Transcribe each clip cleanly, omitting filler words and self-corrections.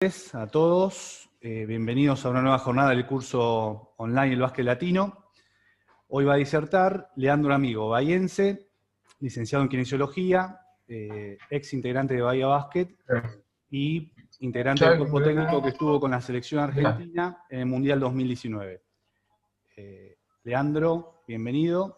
noches a todos. Bienvenidos a una nueva jornada del curso online El Básquet Latino. Hoy va a disertar Leandro Amigo, bahiense, licenciado en Kinesiología, ex integrante de Bahía Básquet y integrante del cuerpo técnico que estuvo con la selección argentina en el Mundial 2019. Leandro, bienvenido.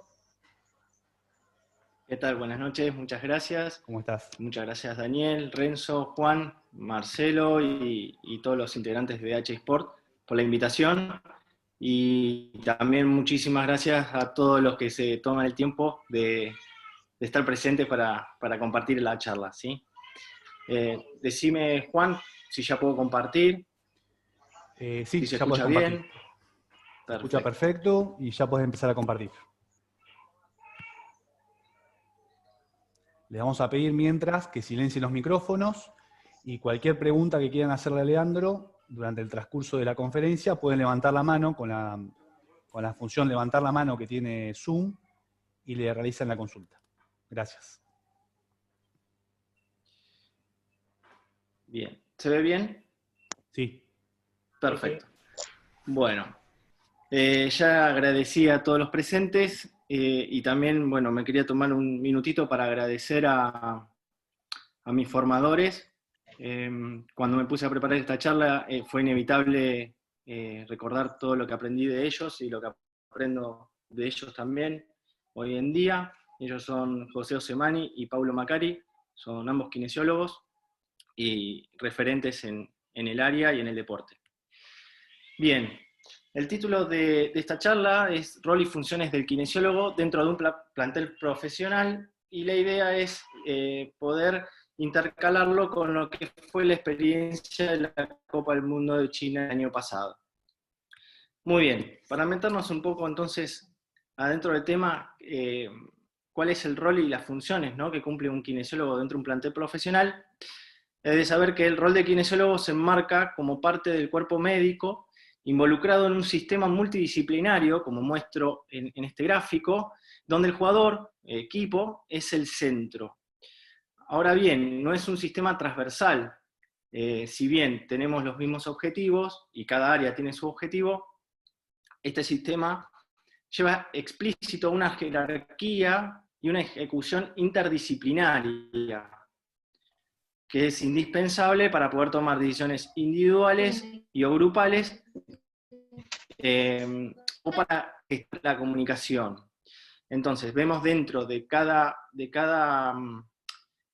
¿Qué tal? Buenas noches, muchas gracias. ¿Cómo estás? Muchas gracias Daniel, Renzo, Juan, Marcelo y todos los integrantes de H Sport por la invitación. Y también muchísimas gracias a todos los que se toman el tiempo de estar presentes para compartir la charla, ¿sí? Decime, Juan, si ya puedo compartir. Sí, si se ya podés escucha compartir. bien. Se escucha perfecto y ya podés empezar a compartir. Les vamos a pedir mientras que silencien los micrófonos y cualquier pregunta que quieran hacerle a Leandro durante el transcurso de la conferencia pueden levantar la mano con la función levantar la mano que tiene Zoom y le realizan la consulta. Gracias. Bien. ¿Se ve bien? Sí. Perfecto. Bueno, ya agradecí a todos los presentes y también, bueno, me quería tomar un minutito para agradecer a mis formadores. Cuando me puse a preparar esta charla fue inevitable recordar todo lo que aprendí de ellos y lo que aprendo de ellos también hoy en día. Ellos son José Osemani y Paulo Macari, son ambos kinesiólogos y referentes en el área y en el deporte. Bien, el título de esta charla es Rol y funciones del kinesiólogo dentro de un plantel profesional, y la idea es poder intercalarlo con lo que fue la experiencia de la Copa del Mundo de China el año pasado. Muy bien, para meternos un poco entonces adentro del tema, cuál es el rol y las funciones, ¿no?, que cumple un kinesiólogo dentro de un plantel profesional. Es de saber que el rol de kinesiólogo se enmarca como parte del cuerpo médico, involucrado en un sistema multidisciplinario, como muestro en este gráfico, donde el jugador, equipo, es el centro. Ahora bien, no es un sistema transversal. Si bien tenemos los mismos objetivos y cada área tiene su objetivo, este sistema lleva explícito una jerarquía y una ejecución interdisciplinaria, que es indispensable para poder tomar decisiones individuales y o grupales o para la comunicación. Entonces, vemos dentro de cada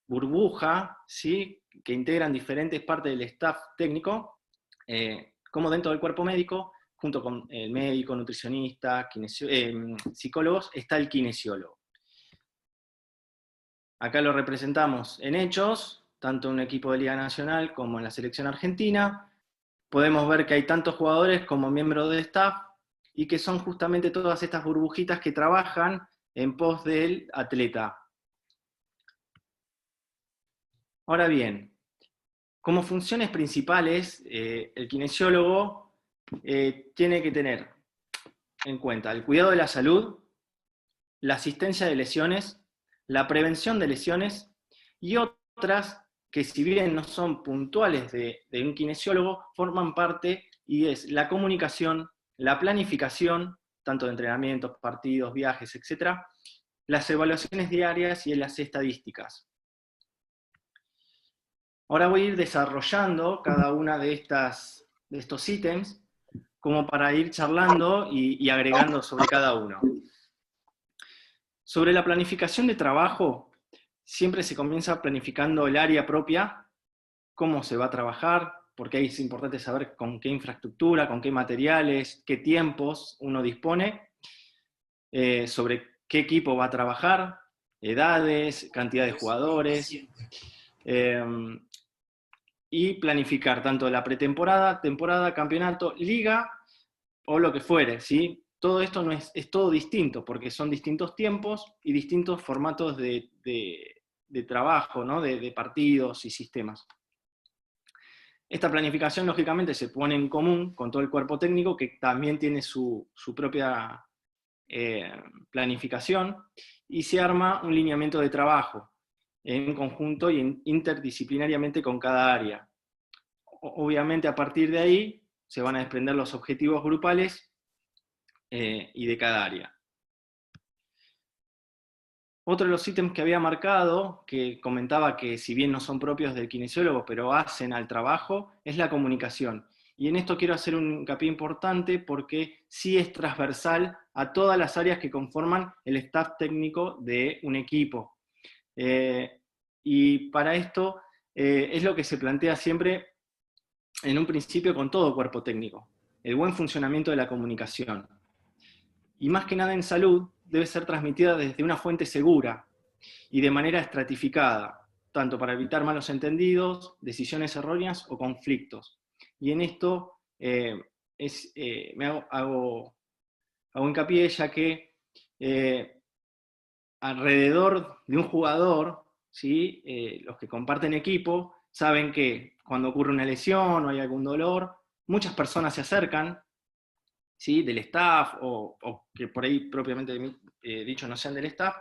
burbuja, ¿sí?, que integran diferentes partes del staff técnico, como dentro del cuerpo médico, junto con el médico, nutricionista, psicólogos, está el kinesiólogo. Acá lo representamos en hechos, tanto en un equipo de Liga Nacional como en la selección argentina. Podemos ver que hay tantos jugadores como miembros de staff, y que son justamente todas estas burbujitas que trabajan en pos del atleta. Ahora bien, como funciones principales, el kinesiólogo tiene que tener en cuenta el cuidado de la salud, la asistencia de lesiones, la prevención de lesiones y otras que, si bien no son puntuales de un kinesiólogo, forman parte, y es la comunicación, la planificación, tanto de entrenamientos, partidos, viajes, etc., las evaluaciones diarias y las estadísticas. Ahora voy a ir desarrollando cada una de estos ítems, como para ir charlando y agregando sobre cada uno. Sobre la planificación de trabajo, siempre se comienza planificando el área propia, cómo se va a trabajar, porque ahí es importante saber con qué infraestructura, con qué materiales, qué tiempos uno dispone, sobre qué equipo va a trabajar, edades, cantidad de jugadores, y planificar tanto la pretemporada, temporada, campeonato, liga o lo que fuere, ¿sí? Todo esto no es todo distinto, porque son distintos tiempos y distintos formatos de trabajo, ¿no?, de partidos y sistemas. Esta planificación, lógicamente, se pone en común con todo el cuerpo técnico, que también tiene su propia planificación, y se arma un lineamiento de trabajo en conjunto y interdisciplinariamente con cada área. obviamente a partir de ahí se van a desprender los objetivos grupales y de cada área. Otro de los ítems que había marcado, que comentaba que si bien no son propios del kinesiólogo, pero hacen al trabajo, es la comunicación. Y en esto quiero hacer un hincapié importante porque sí es transversal a todas las áreas que conforman el staff técnico de un equipo. Y para esto es lo que se plantea siempre en un principio con todo cuerpo técnico, el buen funcionamiento de la comunicación. Y más que nada en salud, debe ser transmitida desde una fuente segura y de manera estratificada, tanto para evitar malos entendidos, decisiones erróneas o conflictos. Y en esto hago hincapié, ya que alrededor de un jugador, ¿sí? Los que comparten equipo saben que cuando ocurre una lesión o hay algún dolor, muchas personas se acercan, ¿sí? Del staff o que por ahí propiamente dicho no sean del staff,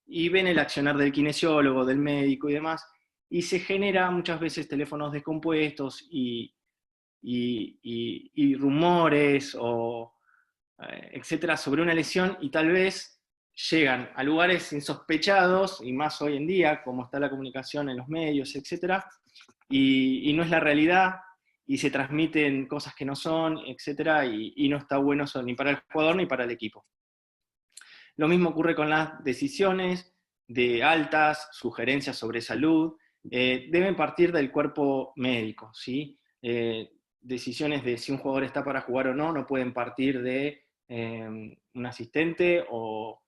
y ven el accionar del kinesiólogo, del médico y demás, y se genera muchas veces teléfonos descompuestos y rumores o etcétera sobre una lesión, y tal vez llegan a lugares insospechados, y más hoy en día, como está la comunicación en los medios, etcétera, y no es la realidad, y se transmiten cosas que no son, etcétera, y no está bueno eso ni para el jugador ni para el equipo. Lo mismo ocurre con las decisiones de altas, sugerencias sobre salud, deben partir del cuerpo médico, ¿sí? Decisiones de si un jugador está para jugar o no pueden partir de un asistente o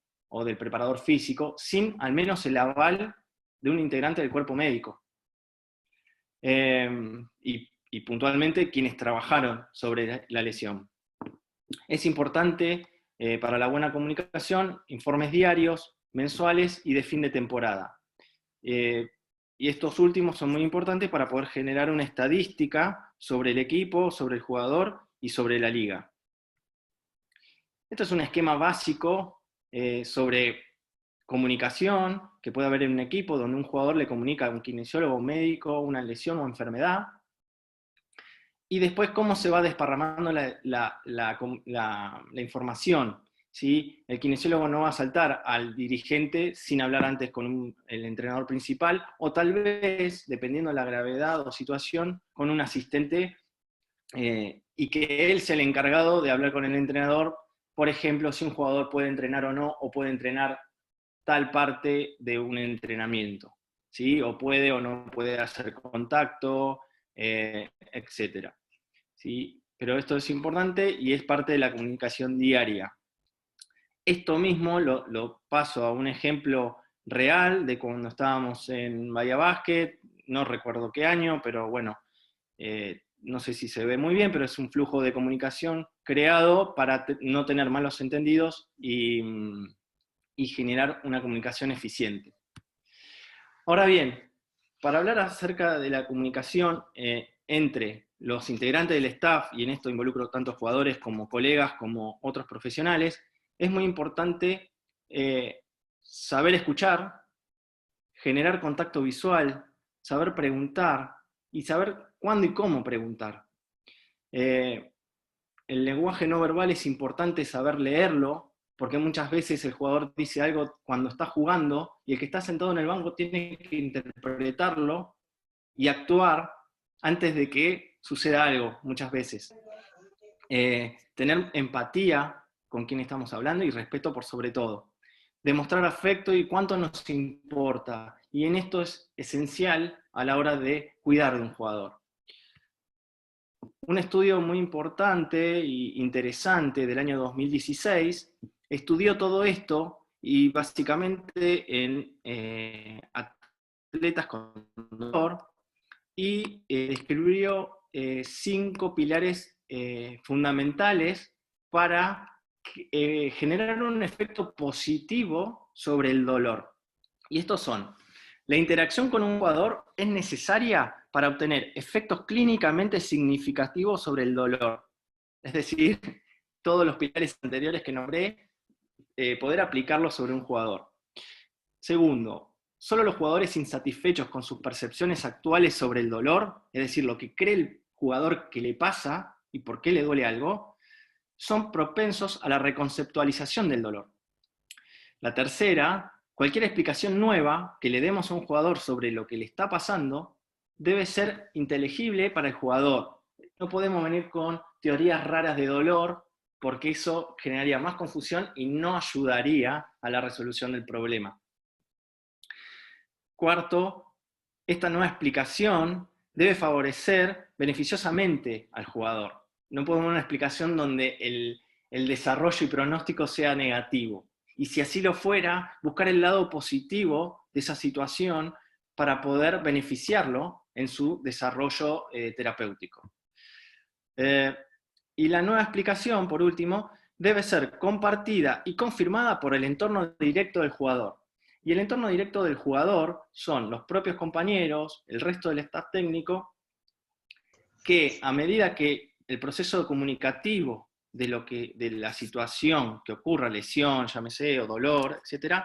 del preparador físico, sin al menos el aval de un integrante del cuerpo médico. Y puntualmente quienes trabajaron sobre la lesión. Es importante para la buena comunicación informes diarios, mensuales y de fin de temporada. Y estos últimos son muy importantes para poder generar una estadística sobre el equipo, sobre el jugador y sobre la liga. Esto es un esquema básico sobre comunicación que puede haber en un equipo donde un jugador le comunica a un kinesiólogo, un médico, una lesión o enfermedad. Y después cómo se va desparramando la información. ¿Sí? El kinesiólogo no va a saltar al dirigente sin hablar antes con el entrenador principal, o tal vez, dependiendo de la gravedad o situación, con un asistente, y que él sea el encargado de hablar con el entrenador, por ejemplo, si un jugador puede entrenar o no, o puede entrenar tal parte de un entrenamiento, ¿sí? O puede o no puede hacer contacto, etc. ¿Sí? Pero esto es importante y es parte de la comunicación diaria. Esto mismo lo paso a un ejemplo real de cuando estábamos en Bahía Basket, no recuerdo qué año, pero bueno, no sé si se ve muy bien, pero es un flujo de comunicación creado para no tener malos entendidos y generar una comunicación eficiente. Ahora bien, para hablar acerca de la comunicación entre los integrantes del staff, y en esto involucro tanto jugadores como colegas, como otros profesionales, es muy importante saber escuchar, generar contacto visual, saber preguntar, y saber cuándo y cómo preguntar. El lenguaje no verbal es importante saber leerlo, porque muchas veces el jugador dice algo cuando está jugando, y el que está sentado en el banco tiene que interpretarlo y actuar antes de que suceda algo, muchas veces. Tener empatía con quien estamos hablando y respeto por sobre todo. Demostrar afecto y cuánto nos importa. Y en esto es esencial a la hora de cuidar de un jugador. Un estudio muy importante e interesante del año 2016 estudió todo esto y básicamente en atletas con dolor y describió 5 pilares fundamentales para generar un efecto positivo sobre el dolor. Y estos son: la interacción con un jugador es necesaria para obtener efectos clínicamente significativos sobre el dolor. Es decir, todos los pilares anteriores que nombré, poder aplicarlos sobre un jugador. Segundo, solo los jugadores insatisfechos con sus percepciones actuales sobre el dolor, es decir, lo que cree el jugador que le pasa y por qué le duele algo, son propensos a la reconceptualización del dolor. La tercera, cualquier explicación nueva que le demos a un jugador sobre lo que le está pasando debe ser inteligible para el jugador. No podemos venir con teorías raras de dolor, porque eso generaría más confusión y no ayudaría a la resolución del problema. Cuarto, esta nueva explicación debe favorecer beneficiosamente al jugador. No podemos dar una explicación donde el desarrollo y pronóstico sea negativo. Y si así lo fuera, buscar el lado positivo de esa situación para poder beneficiarlo en su desarrollo terapéutico. Y la nueva explicación, por último, debe ser compartida y confirmada por el entorno directo del jugador. Y el entorno directo del jugador son los propios compañeros, el resto del staff técnico, que a medida que el proceso comunicativo de la situación que ocurra, lesión, llámese, o dolor, etc.,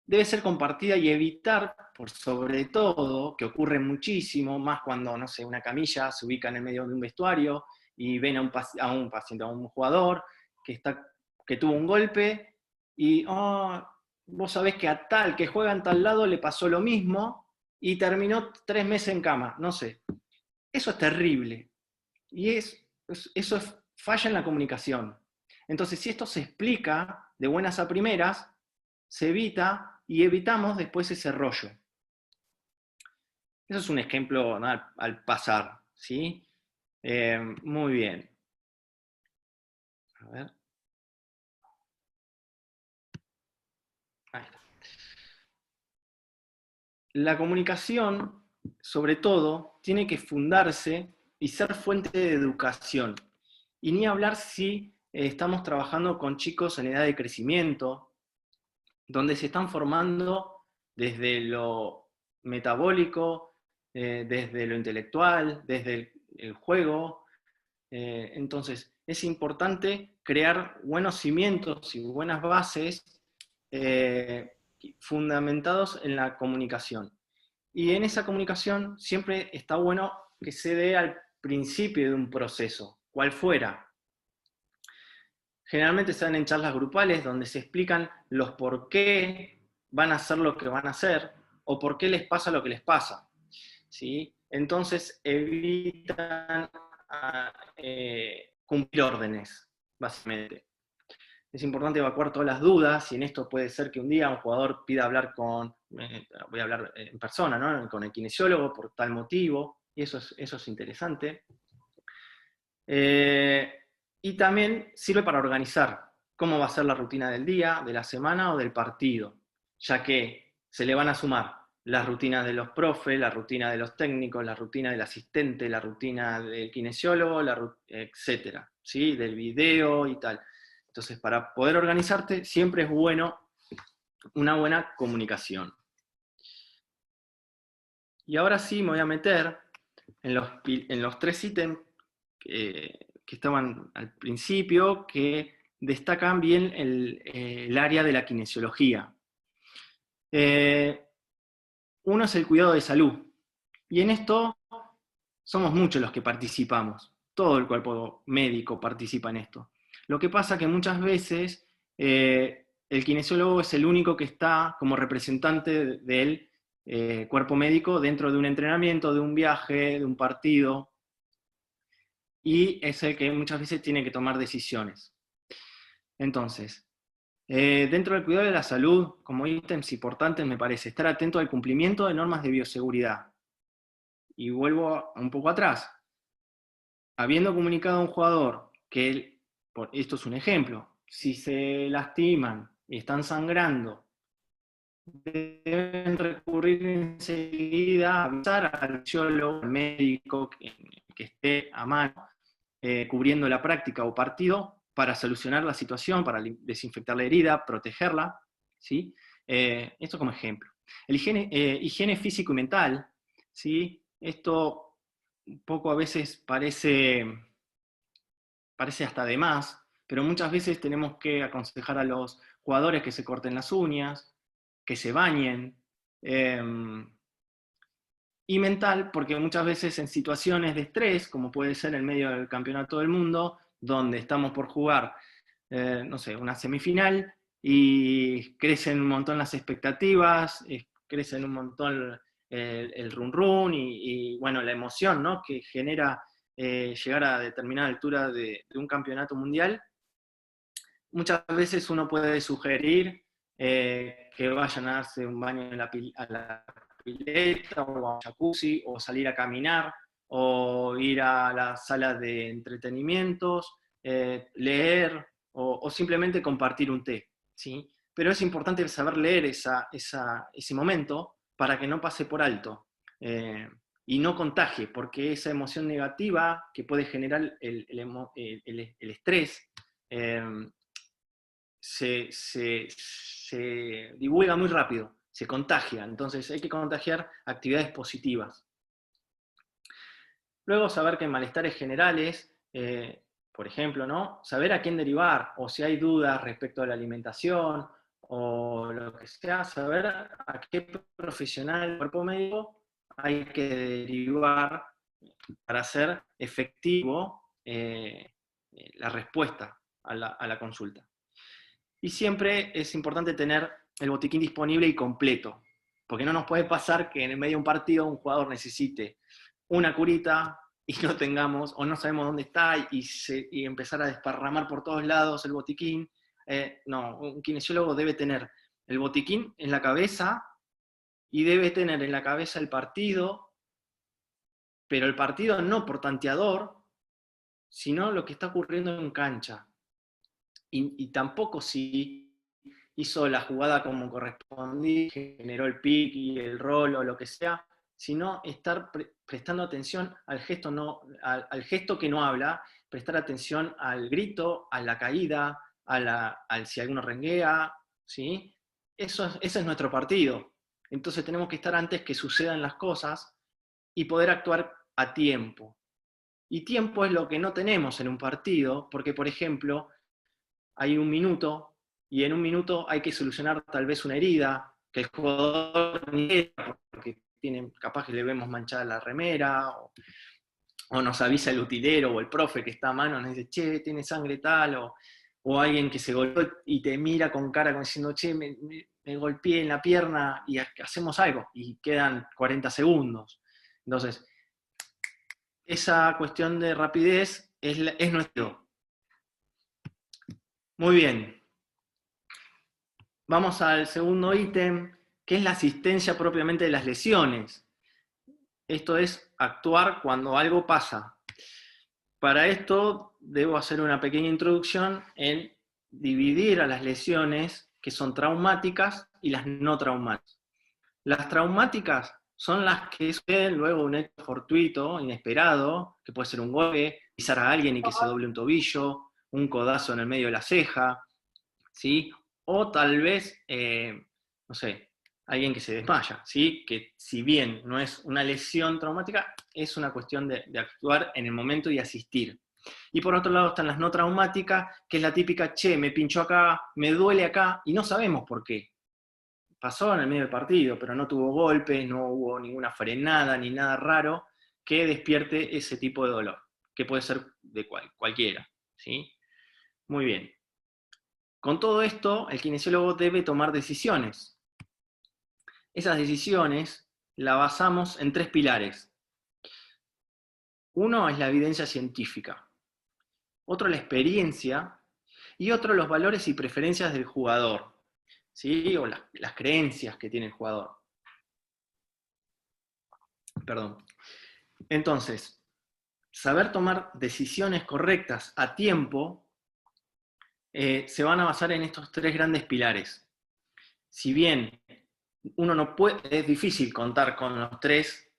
debe ser compartida y evitar, por sobre todo, que ocurre muchísimo, más cuando, no sé, una camilla se ubica en el medio de un vestuario y ven a un paciente, a un jugador que tuvo un golpe y vos sabés que a tal que juega en tal lado le pasó lo mismo y terminó 3 meses en cama, no sé. Eso es terrible. Y eso falla en la comunicación. Entonces, si esto se explica de buenas a primeras, se evita y evitamos después ese rollo. Eso es un ejemplo, ¿no?, al pasar, ¿sí? Muy bien. A ver. Ahí está. La comunicación, sobre todo, tiene que fundarse y ser fuente de educación. Y ni hablar si estamos trabajando con chicos en edad de crecimiento, donde se están formando desde lo metabólico, desde lo intelectual, desde el juego. Entonces, es importante crear buenos cimientos y buenas bases fundamentados en la comunicación. Y en esa comunicación siempre está bueno que se dé al principio de un proceso, cual fuera. Generalmente se dan en charlas grupales donde se explican los por qué van a hacer lo que van a hacer o por qué les pasa lo que les pasa, ¿sí? Entonces evitan cumplir órdenes, básicamente. Es importante evacuar todas las dudas, y en esto puede ser que un día un jugador pida hablar voy a hablar en persona, ¿no?, con el kinesiólogo por tal motivo, y eso es interesante. Y también sirve para organizar cómo va a ser la rutina del día, de la semana o del partido, ya que se le van a sumar las rutinas de los profes, la rutina de los técnicos, la rutina del asistente, la rutina del kinesiólogo, etcétera, ¿sí?, del video y tal. Entonces, para poder organizarte, siempre es bueno una buena comunicación. Y ahora sí me voy a meter en los 3 ítems que estaban al principio, que destacan bien el área de la kinesiología. Uno es el cuidado de salud, y en esto somos muchos los que participamos, todo el cuerpo médico participa en esto. Lo que pasa que muchas veces el kinesiólogo es el único que está como representante del cuerpo médico dentro de un entrenamiento, de un viaje, de un partido, y es el que muchas veces tiene que tomar decisiones. Entonces, dentro del cuidado de la salud, como ítems importantes me parece estar atento al cumplimiento de normas de bioseguridad. Y vuelvo un poco atrás. Habiendo comunicado a un jugador que esto es un ejemplo, si se lastiman y están sangrando, deben recurrir enseguida a avisar al fisiólogo, al médico que esté a mano, cubriendo la práctica o partido, para solucionar la situación, para desinfectar la herida, protegerla, ¿sí? Esto como ejemplo. Higiene físico y mental, ¿sí? Esto un poco a veces parece hasta de más, pero muchas veces tenemos que aconsejar a los jugadores que se corten las uñas, que se bañen, y mental, porque muchas veces en situaciones de estrés, como puede ser en medio del campeonato del mundo, donde estamos por jugar, no sé, una semifinal, y crecen un montón las expectativas, crecen un montón el run run y, bueno, la emoción, ¿no?, que genera llegar a determinada altura de un campeonato mundial. Muchas veces uno puede sugerir que vayan a darse un baño a la pileta o a un jacuzzi, o salir a caminar, o ir a las salas de entretenimientos, leer, o simplemente compartir un té, ¿sí? Pero es importante saber leer ese momento para que no pase por alto y no contagie, porque esa emoción negativa que puede generar el estrés se divulga muy rápido, se contagia, entonces hay que contagiar actividades positivas. Luego, saber que en malestares generales, por ejemplo, ¿no?, saber a quién derivar, o si hay dudas respecto a la alimentación, o lo que sea, saber a qué profesional del cuerpo médico hay que derivar para hacer efectivo la respuesta a la consulta. Y siempre es importante tener el botiquín disponible y completo, porque no nos puede pasar que en el medio de un partido un jugador necesite una curita y no tengamos, o no sabemos dónde está, y empezar a desparramar por todos lados el botiquín. No, un kinesiólogo debe tener el botiquín en la cabeza, y debe tener en la cabeza el partido, pero el partido no por tanteador, sino lo que está ocurriendo en cancha. Y tampoco si hizo la jugada como correspondía, generó el pick y el roll o lo que sea, sino estar prestando atención al gesto, al gesto que no habla, prestar atención al grito, a la caída, al si alguno renguea, ¿sí? Ese es nuestro partido. Entonces tenemos que estar antes que sucedan las cosas y poder actuar a tiempo. Y tiempo es lo que no tenemos en un partido, porque, por ejemplo, hay un minuto, y en un minuto hay que solucionar tal vez una herida, que el jugador ni idea, porque capaz que le vemos manchada la remera, o nos avisa el utilero o el profe que está a mano, nos dice, che, tiene sangre tal, o alguien que se golpeó y te mira con cara como diciendo, che, me golpeé en la pierna y hacemos algo, y quedan 40 segundos. Entonces, esa cuestión de rapidez es nuestro. Muy bien. Vamos al segundo ítem, que es la asistencia propiamente de las lesiones. Esto es actuar cuando algo pasa. Para esto debo hacer una pequeña introducción en dividir a las lesiones que son traumáticas y las no traumáticas. Las traumáticas son las que suceden luego de un hecho fortuito, inesperado, que puede ser un golpe, pisar a alguien y que se doble un tobillo, un codazo en el medio de la ceja, ¿sí? O tal vez, no sé, alguien que se desmaya, ¿sí? Que si bien no es una lesión traumática, es una cuestión de actuar en el momento y asistir. Y por otro lado están las no traumáticas, que es la típica, che, me pinchó acá, me duele acá, y no sabemos por qué. Pasó en el medio del partido, pero no tuvo golpes, no hubo ninguna frenada, ni nada raro que despierte ese tipo de dolor, que puede ser de cualquiera, ¿sí? Muy bien. Con todo esto, el kinesiólogo debe tomar decisiones. Esas decisiones las basamos en 3 pilares. Uno es la evidencia científica, otro la experiencia, y otro los valores y preferencias del jugador, ¿sí? O las creencias que tiene el jugador. Perdón. Entonces, saber tomar decisiones correctas a tiempo se van a basar en estos 3 grandes pilares. Si bien uno no puede, es difícil contar con los 3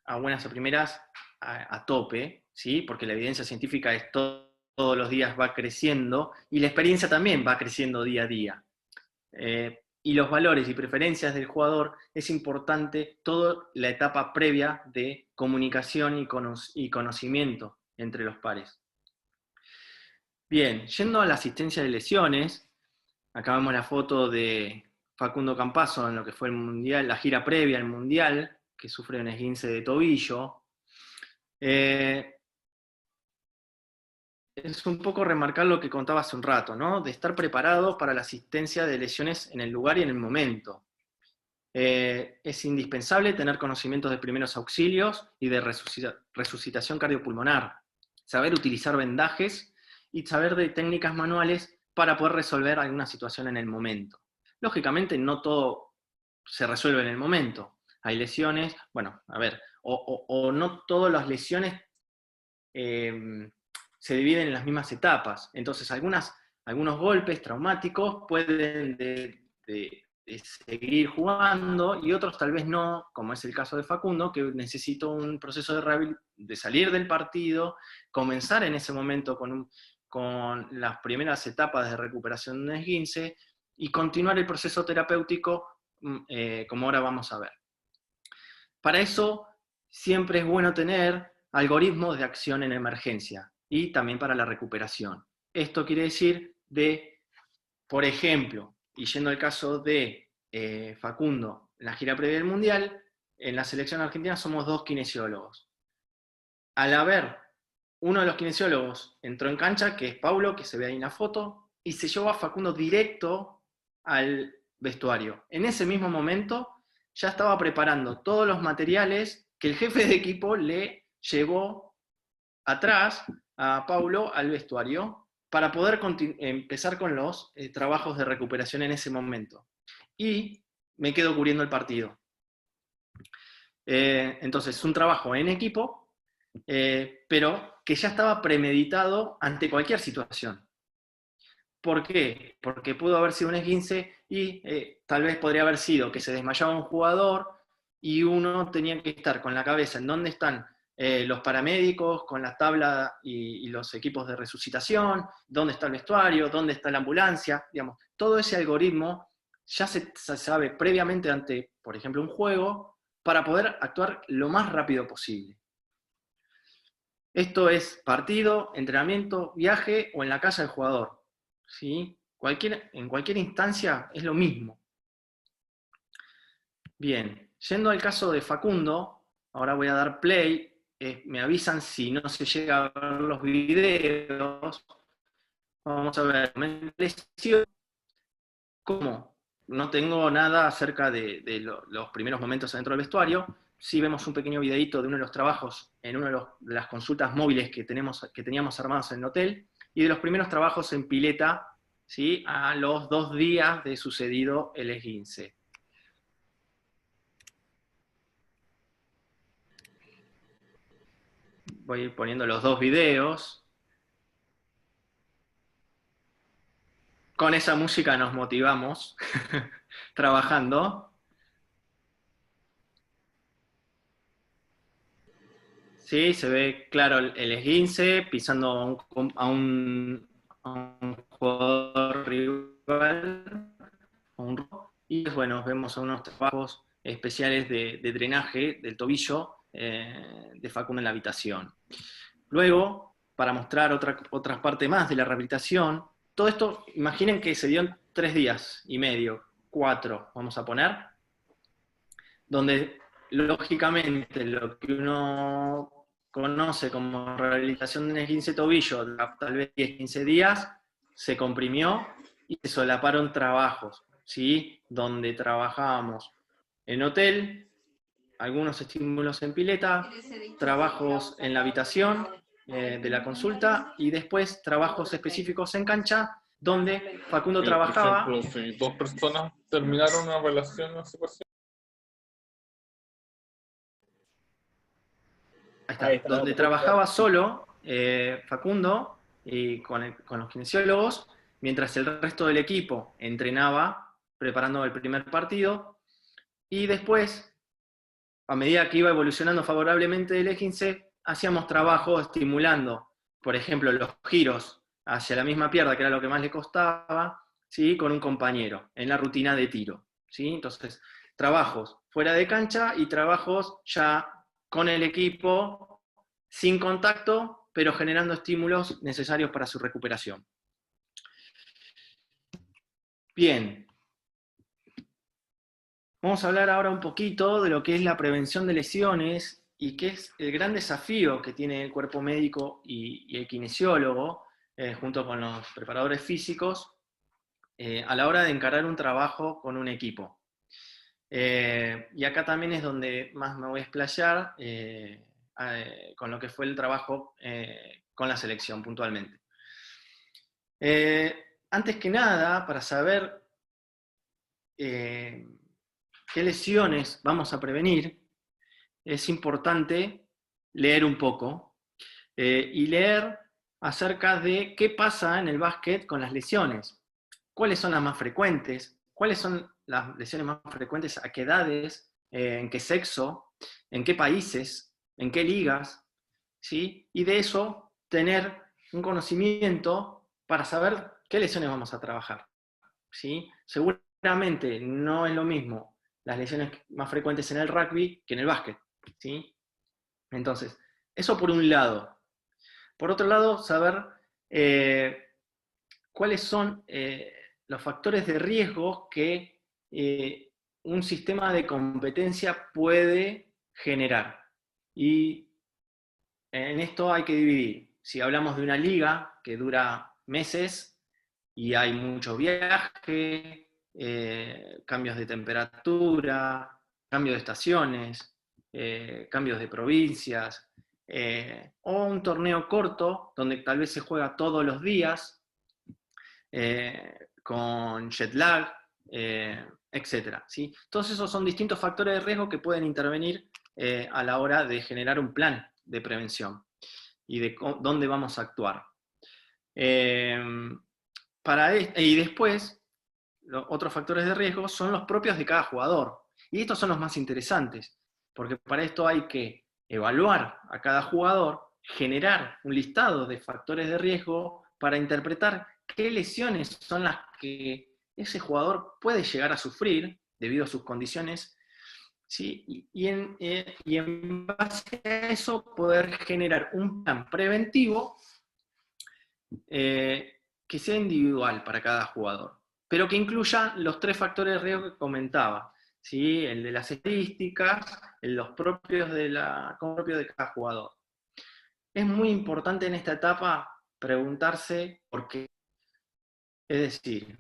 a buenas o primeras a tope, ¿sí? Porque la evidencia científica es todos los días va creciendo, y la experiencia también va creciendo día a día. Y los valores y preferencias del jugador, es importante toda la etapa previa de comunicación y conocimiento entre los pares. Bien, yendo a la asistencia de lesiones, acá vemos la foto de Facundo Campazzo en lo que fue el Mundial, la gira previa al Mundial, que sufre un esguince de tobillo. Es un poco remarcar lo que contaba hace un rato, ¿no? De estar preparados para la asistencia de lesiones en el lugar y en el momento. Es indispensable tener conocimientos de primeros auxilios y de resucitación cardiopulmonar, saber utilizar vendajes y saber de técnicas manuales para poder resolver alguna situación en el momento. Lógicamente no todo se resuelve en el momento. Hay lesiones, bueno, a ver, o no todas las lesiones se dividen en las mismas etapas. Entonces algunos golpes traumáticos pueden de seguir jugando y otros tal vez no, como es el caso de Facundo, que necesita un proceso de salir del partido, comenzar en ese momento con las primeras etapas de recuperación de un esguince y continuar el proceso terapéutico como ahora vamos a ver. Para eso siempre es bueno tener algoritmos de acción en emergencia y también para la recuperación. Esto quiere decir por ejemplo, y yendo al caso de Facundo, en la gira previa del Mundial, en la selección argentina somos 2 kinesiólogos. Al haber uno de los kinesiólogos entró en cancha, que es Paulo, que se ve ahí en la foto, y se llevó a Facundo directo al vestuario. En ese mismo momento ya estaba preparando todos los materiales que el jefe de equipo le llevó atrás a Paulo al vestuario para poder empezar con los trabajos de recuperación en ese momento. Y me quedo cubriendo el partido. Entonces, un trabajo en equipo, pero que ya estaba premeditado ante cualquier situación. ¿Por qué? Porque pudo haber sido un esguince y tal vez podría haber sido que se desmayaba un jugador y uno tenía que estar con la cabeza en dónde están los paramédicos, con la tabla y los equipos de resucitación, dónde está el vestuario, dónde está la ambulancia, digamos. Todo ese algoritmo ya se sabe previamente ante, por ejemplo, un juego, para poder actuar lo más rápido posible. Esto es partido, entrenamiento, viaje o en la casa del jugador. ¿Sí? En cualquier instancia es lo mismo. Bien, yendo al caso de Facundo, ahora voy a dar play, me avisan si no se llega a ver los videos. Vamos a ver, ¿cómo? No tengo nada acerca de los primeros momentos adentro del vestuario. Sí vemos un pequeño videito de uno de los trabajos en una de las consultas móviles que teníamos armadas en el hotel, y de los primeros trabajos en pileta, ¿sí? A los 2 días de sucedido el esguince. Voy a ir poniendo los 2 videos. Con esa música nos motivamos trabajando. Sí, se ve claro el esguince pisando a un jugador rival. Y bueno, vemos unos trabajos especiales de drenaje del tobillo de Facundo en la habitación. Luego, para mostrar otra parte más de la rehabilitación, todo esto, imaginen que se dio en 3 días y medio, 4, vamos a poner, donde lógicamente lo que uno conoce como rehabilitación de un esguince de tobillo, tal vez 10, 15 días, se comprimió y se solaparon trabajos, ¿sí? Donde trabajábamos en hotel, algunos estímulos en pileta, trabajos en la habitación de la consulta y después trabajos específicos en cancha donde Facundo trabajaba. Por ejemplo, si 2 personas terminaron una relación, una situación. Ahí está, donde trabajaba solo Facundo y con los kinesiólogos, mientras el resto del equipo entrenaba preparando el primer partido, y después, a medida que iba evolucionando favorablemente el esguince, hacíamos trabajo estimulando, por ejemplo, los giros hacia la misma pierna, que era lo que más le costaba, ¿sí? Con un compañero, en la rutina de tiro, ¿sí? Entonces, trabajos fuera de cancha y trabajos ya con el equipo, sin contacto, pero generando estímulos necesarios para su recuperación. Bien. vamos a hablar ahora un poquito de lo que es la prevención de lesiones y qué es el gran desafío que tiene el cuerpo médico y el kinesiólogo, junto con los preparadores físicos, a la hora de encarar un trabajo con un equipo. Y acá también es donde más me voy a explayar con lo que fue el trabajo con la selección puntualmente. Antes que nada, para saber qué lesiones vamos a prevenir, es importante leer un poco y leer acerca de qué pasa en el básquet con las lesiones. ¿Cuáles son las más frecuentes? ¿Cuáles son las lesiones más frecuentes? ¿A qué edades? ¿En qué sexo? ¿En qué países? ¿En qué ligas? ¿Sí? Y de eso tener un conocimiento para saber qué lesiones vamos a trabajar. ¿Sí? Seguramente no es lo mismo las lesiones más frecuentes en el rugby que en el básquet. ¿Sí? Entonces, eso por un lado. Por otro lado, saber cuáles son los factores de riesgo que un sistema de competencia puede generar. Y en esto hay que dividir. Si hablamos de una liga que dura meses y hay mucho viaje, cambios de temperatura, cambios de estaciones, cambios de provincias, o un torneo corto donde tal vez se juega todos los días, con jet lag, etc. ¿sí? Todos esos son distintos factores de riesgo que pueden intervenir a la hora de generar un plan de prevención y de dónde vamos a actuar. Y después, los otros factores de riesgo son los propios de cada jugador. Y estos son los más interesantes, porque para esto hay que evaluar a cada jugador, generar un listado de factores de riesgo para interpretar qué lesiones son las que ese jugador puede llegar a sufrir debido a sus condiciones, ¿sí? Y en base a eso poder generar un plan preventivo que sea individual para cada jugador, pero que incluya los 3 factores de riesgo que comentaba, ¿sí? El de las estadísticas, los propios de cada jugador. Es muy importante en esta etapa preguntarse por qué. Es decir,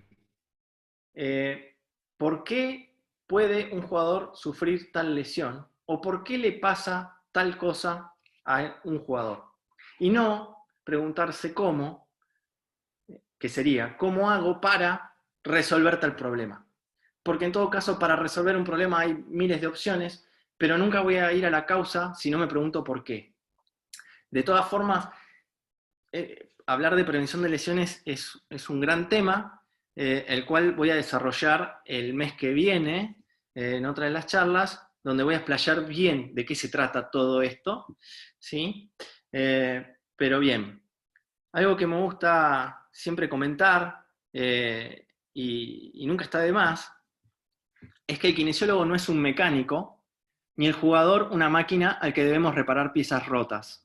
¿por qué puede un jugador sufrir tal lesión? ¿O por qué le pasa tal cosa a un jugador? Y no preguntarse cómo, que sería, ¿cómo hago para resolver tal problema? Porque en todo caso, para resolver un problema hay miles de opciones, pero nunca voy a ir a la causa si no me pregunto por qué. De todas formas, hablar de prevención de lesiones es un gran tema, el cual voy a desarrollar el mes que viene en otra de las charlas, donde voy a explayar bien de qué se trata todo esto, ¿sí? Pero bien, algo que me gusta siempre comentar, y nunca está de más, es que el kinesiólogo no es un mecánico, ni el jugador una máquina al que debemos reparar piezas rotas.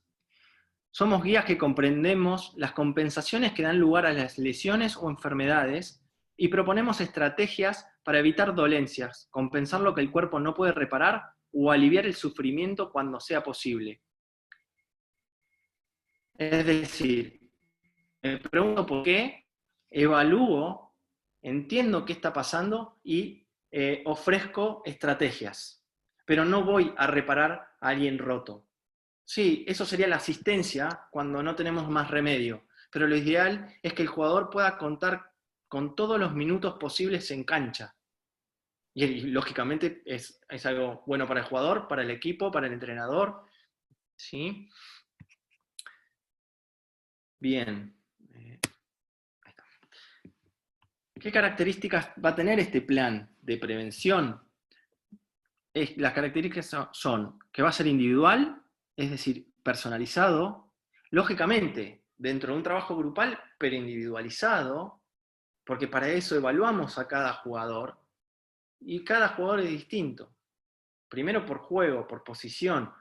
Somos guías que comprendemos las compensaciones que dan lugar a las lesiones o enfermedades y proponemos estrategias para evitar dolencias, compensar lo que el cuerpo no puede reparar o aliviar el sufrimiento cuando sea posible. Es decir, me pregunto por qué, evalúo, entiendo qué está pasando y ofrezco estrategias, pero no voy a reparar a alguien roto. Sí, eso sería la asistencia cuando no tenemos más remedio, pero lo ideal es que el jugador pueda contar con todos los minutos posibles en cancha. Y lógicamente es algo bueno para el jugador, para el equipo, para el entrenador. ¿Sí? Bien. ¿Qué características va a tener este plan de prevención? Las características son que va a ser individual, es decir, personalizado, lógicamente, dentro de un trabajo grupal, pero individualizado, porque para eso evaluamos a cada jugador, y cada jugador es distinto. Primero por juego, por posición,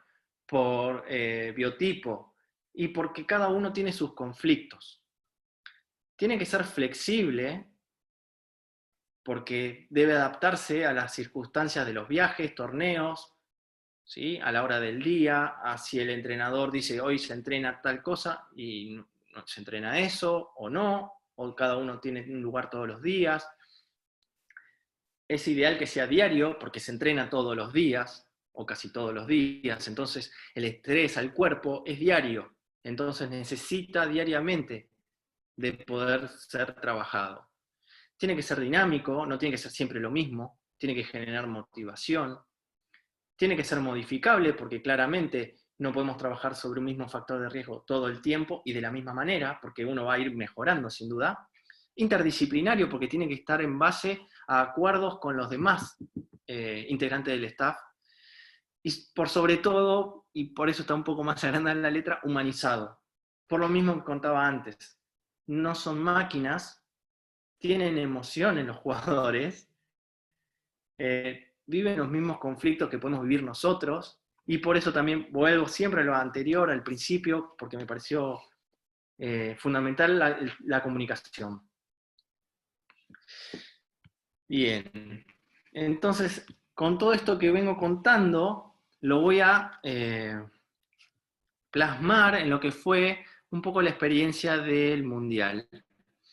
por biotipo, y porque cada uno tiene sus conflictos. Tiene que ser flexible, porque debe adaptarse a las circunstancias de los viajes, torneos, ¿sí? A la hora del día, a si el entrenador dice hoy se entrena tal cosa y no se entrena eso o no, o cada uno tiene un lugar todos los días. Es ideal que sea diario porque se entrena todos los días o casi todos los días, entonces el estrés al cuerpo es diario, entonces necesita diariamente de poder ser trabajado. Tiene que ser dinámico, no tiene que ser siempre lo mismo, tiene que generar motivación, tiene que ser modificable porque claramente no podemos trabajar sobre un mismo factor de riesgo todo el tiempo y de la misma manera, porque uno va a ir mejorando sin duda. Interdisciplinario porque tiene que estar en base a acuerdos con los demás integrantes del staff. Y por sobre todo, y por eso está un poco más agrandada en la letra, humanizado. Por lo mismo que contaba antes, no son máquinas, tienen emociones los jugadores, viven los mismos conflictos que podemos vivir nosotros, y por eso también vuelvo siempre a lo anterior, al principio, porque me pareció fundamental la comunicación. Bien, entonces, con todo esto que vengo contando, lo voy a plasmar en lo que fue un poco la experiencia del Mundial.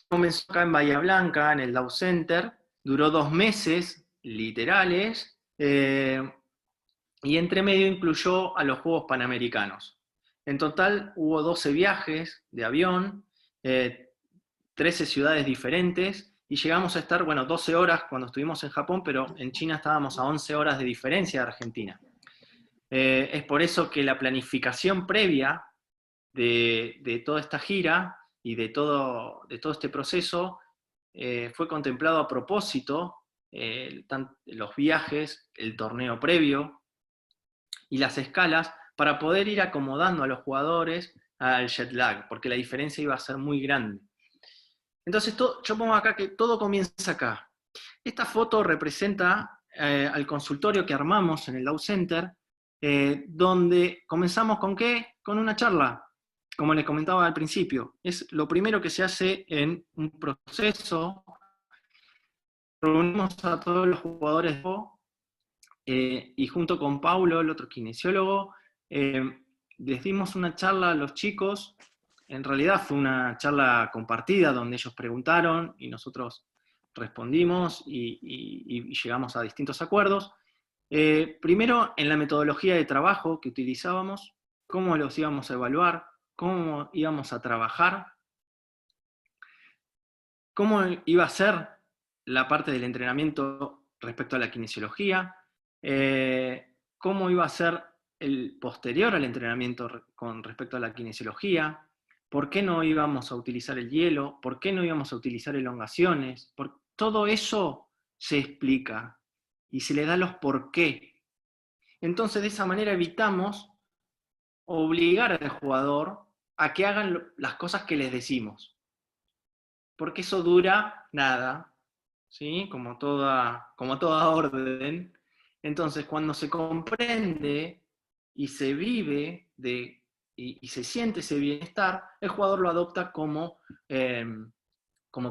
Comenzó acá en Bahía Blanca, en el Dow Center, duró 2 meses, literales, y entre medio incluyó a los Juegos Panamericanos. En total hubo 12 viajes de avión, 13 ciudades diferentes, y llegamos a estar, 12 horas cuando estuvimos en Japón, pero en China estábamos a 11 horas de diferencia de Argentina. Es por eso que la planificación previa de toda esta gira y de todo este proceso fue contemplado a propósito, los viajes, el torneo previo y las escalas, para poder ir acomodando a los jugadores al jet lag, porque la diferencia iba a ser muy grande. Entonces yo pongo acá que todo comienza acá. Esta foto representa al consultorio que armamos en el Dow Center, donde comenzamos ¿con qué? Con una charla, como les comentaba al principio. Es lo primero que se hace en un proceso. Reunimos a todos los jugadores y junto con Paulo, el otro kinesiólogo, les dimos una charla a los chicos. En realidad fue una charla compartida donde ellos preguntaron y nosotros respondimos y llegamos a distintos acuerdos. Primero, en la metodología de trabajo que utilizábamos, cómo los íbamos a evaluar, cómo íbamos a trabajar, cómo iba a ser la parte del entrenamiento respecto a la kinesiología, cómo iba a ser el posterior al entrenamiento con respecto a la kinesiología, por qué no íbamos a utilizar el hielo, por qué no íbamos a utilizar elongaciones, todo eso se explica y se le da los por qué. Entonces de esa manera evitamos obligar al jugador a que hagan las cosas que les decimos, porque eso dura nada, ¿sí? Como toda orden. Entonces, cuando se comprende y se vive y se siente ese bienestar, el jugador lo adopta como